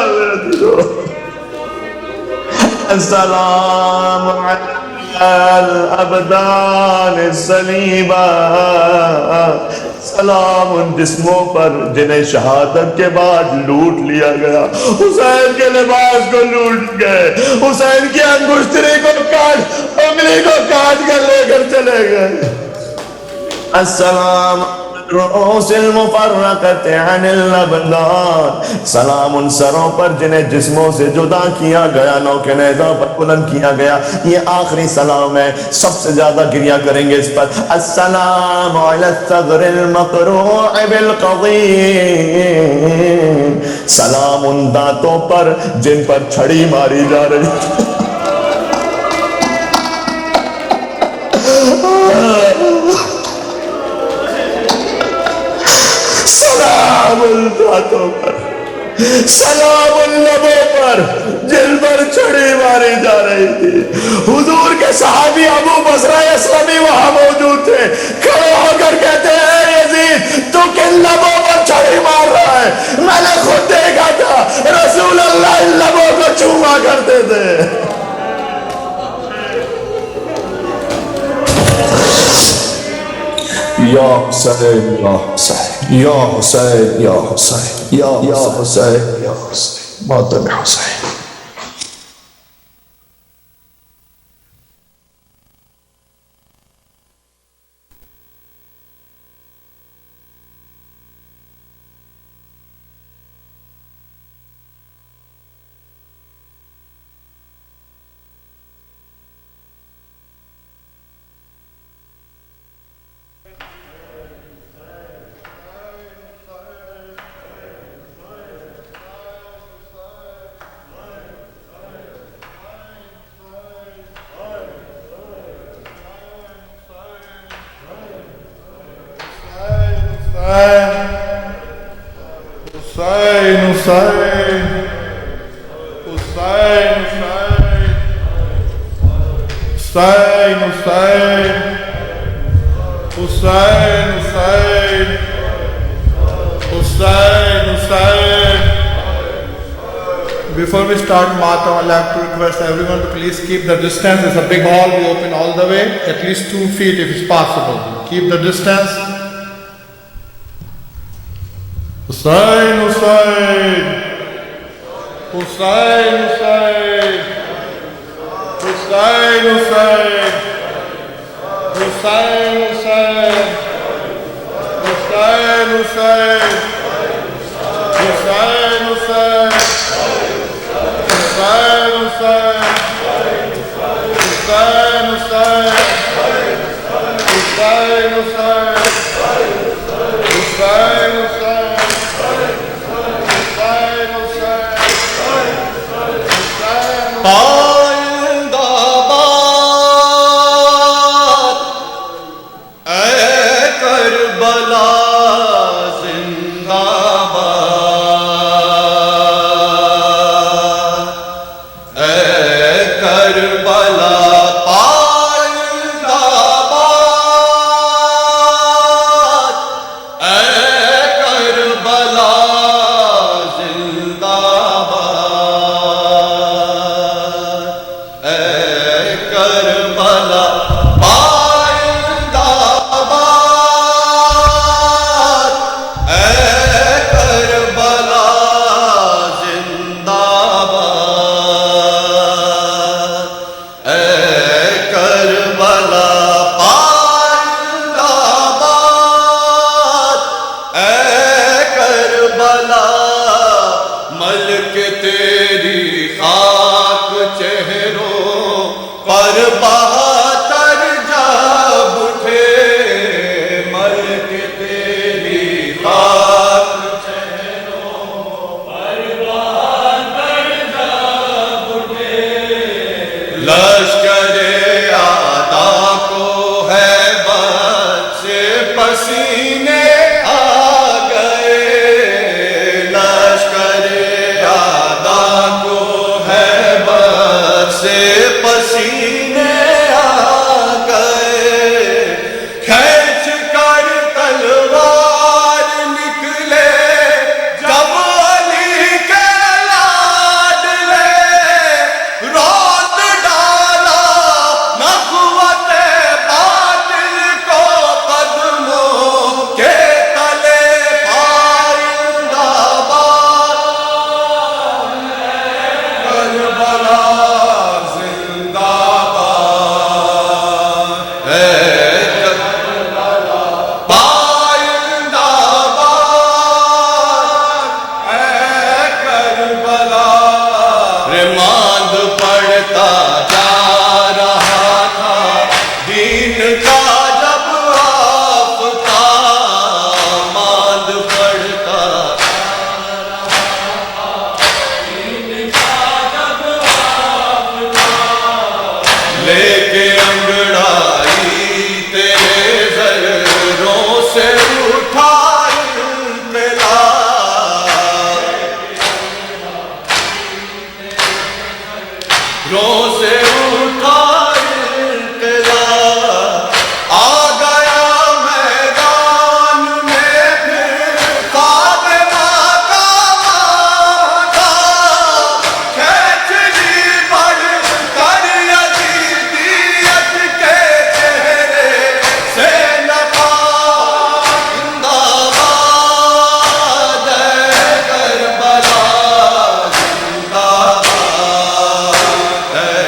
السلام علی الابدان السلیمہ، سلام ان جسموں پر جنہیں شہادت کے بعد لوٹ لیا گیا۔ حسین کے لباس کو لوٹ گئے، حسین کی انگشتری کو کاٹ، انگلی کو کاٹ کر لے کر چلے گئے۔ السلام رؤوس المفرقۃ عن الابدان، سلام ان سروں پر جنہیں جسموں سے جدا کیا گیا، نوک نیزہ پر بلند کیا گیا۔ یہ آخری سلام ہے، سب سے زیادہ گریہ کریں گے اس پر۔ السلام علی الثغر المقروع بالقضیب، سلام ان دانتوں پر جن پر چھڑی ماری جا رہی تھی۔ سلام الدانتوں پر، سلام اللبوں پر جن پر چھڑی ماری جا رہی تھی۔ حضور کے صحابی ابو بصرہ اسلمی وہاں موجود تھے، کھڑے ہو کر کہتے ہیں اے یزید تو کن لبوں پر چھڑی مار رہا ہے؟ میں نے خود دیکھا تھا رسول اللہ ان لبوں کو چوما کرتے تھے۔ یا حسین، یا حسین، یا حسین، یا حسین، یا حسین، یا حسین، ماتم حسین۔ حسین حسین حسین حسین حسین حسین حسین حسین. Before we start Matam, I'd like to request everyone to please keep the distance. It's a big hall, we open all the way, at least 2 feet if it's possible. Keep the distance. Hussain, Hussain, Hussain, Hussain, Hussain, Hussain, Hussain, Hussain, Hussain, Hussain, Hussain, Hussain, Hussain, Hussain, Hussain, Hussain, Hussain, Hussain, Hussain. آئندہ باد اے کربلا زندہ ملک تیری خاک چہروں پر بہتر جب اٹھے، ملک تیری خاک چہروں پر بہتر جب اٹھے، لشکر آدھا کو ہے بت سے پسینے آ گئے، لشکر آدھا کو ہے بت سے پسینے آ گئے، کھینچ کر تلوار نکلے جب علی کے لاڈلے، روت ڈالا نخوت باطل کو قدموں کے تلے، پائندہ باد کربلا زندہ باد ہے، کربلا پائندہ باد ہے، کربلا رماند پڑتا جا رہا تھا دین کا جب آفتاب، ماند پڑتا لے کے انگڑائی تیرے ذروں سے اٹھا انقلاب، رو سے اٹھا انقلاب، آ گیا میدان میں پھر فاطمہ کا ماتھا، کھینچ لی بڑھ کر یزیدیت کے چہرے سے نقاب، زندہ باد ہے کربلا، زندہ باد ہے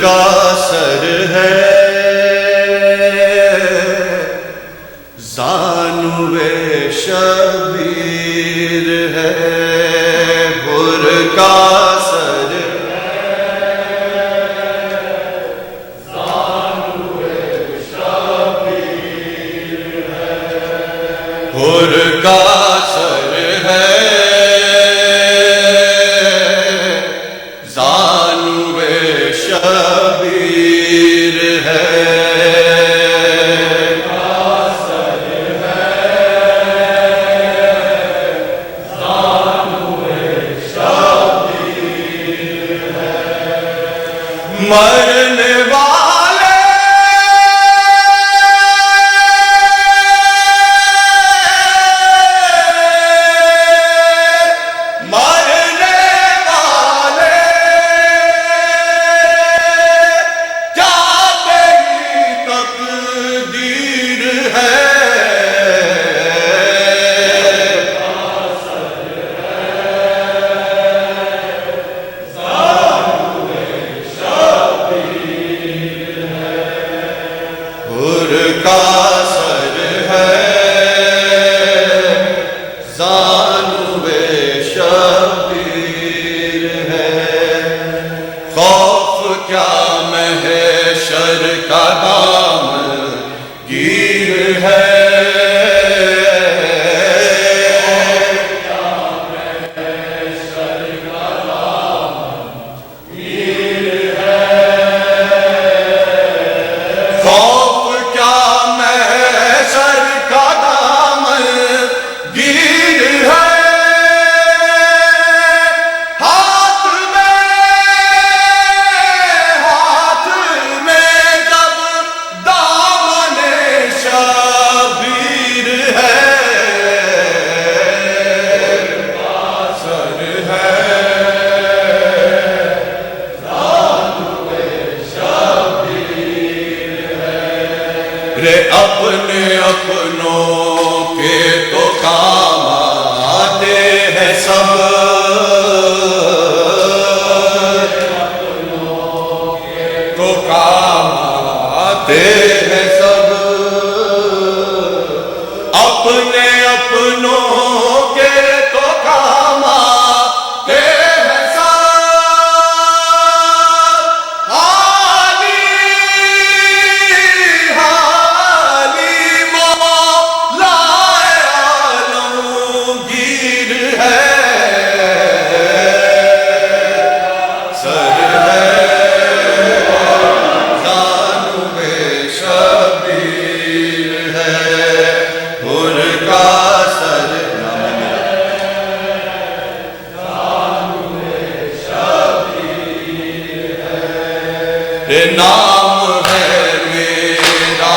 کا سر ہے زانوے شبیر ہے پر کا سر پر کا سر ہے زانوے شبیر ہے مرنے والے مرنے والے جاتے ہی تقدیر ہے پر کا سر ہے زانوے شبیر ہے خوف کیا محشر کا دامن گیر ہے خوف کیا محشر کا دامن گیر ہے ہاتھ میں جب دامن شبیر ہے سر ہے رے اپنے اپنوں کے تو کام آتے ہیں سب تو کام آتے ہیں سب اپنے اپنوں کے تو کام آتے ہیں سب حالی مولا عالمگیر ہے سر ہے زانوے شبیر ہے پر کا سر نام ہے میرا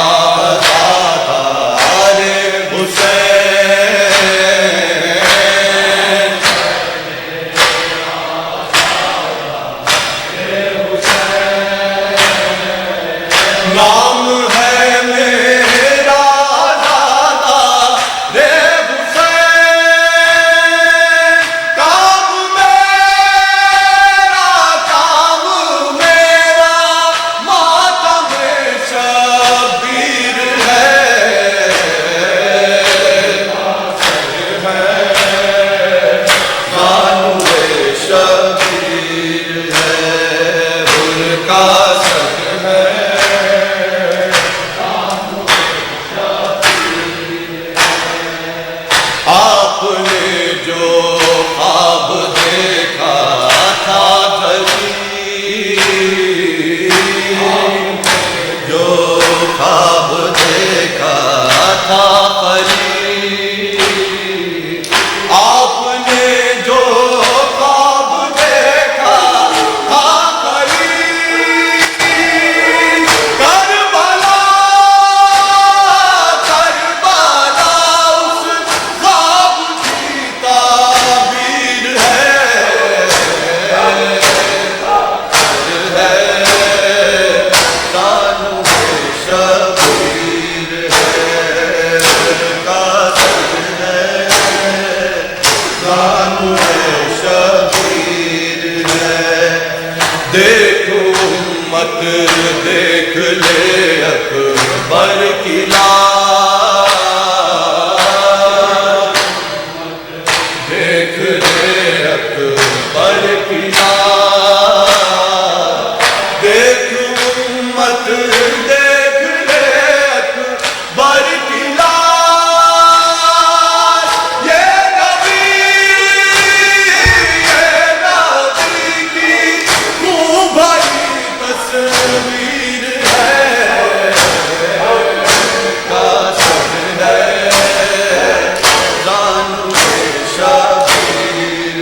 دادار حسین نام ہے میرا دادار حسین کام میرا ماتم شبیر ہے زانوے شبیر ہے پر کا سر ہے آپ نے جو خواب دیکھا تھا جو خواب دیکھا تھا آپ نے جو خواب دیکھا تھا کربلا اس خواب کی تعبیر ہے زانوے شبیر ہے کا سر ہے زانوے شبیر ہے دیکھو امت لے اکبر کی لاش دیکھ لے اکبر کی لاش دیکھ امت دیکھ لے اکبر کی لاش یہ نبی کی منہ بھری تصویر ہے کاشف ہے زانو شبیر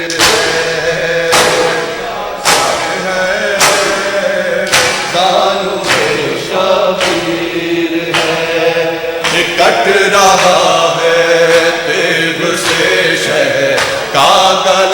زانو شبیر ہے کٹ رہا ہے تیغ سے شہ کا گلا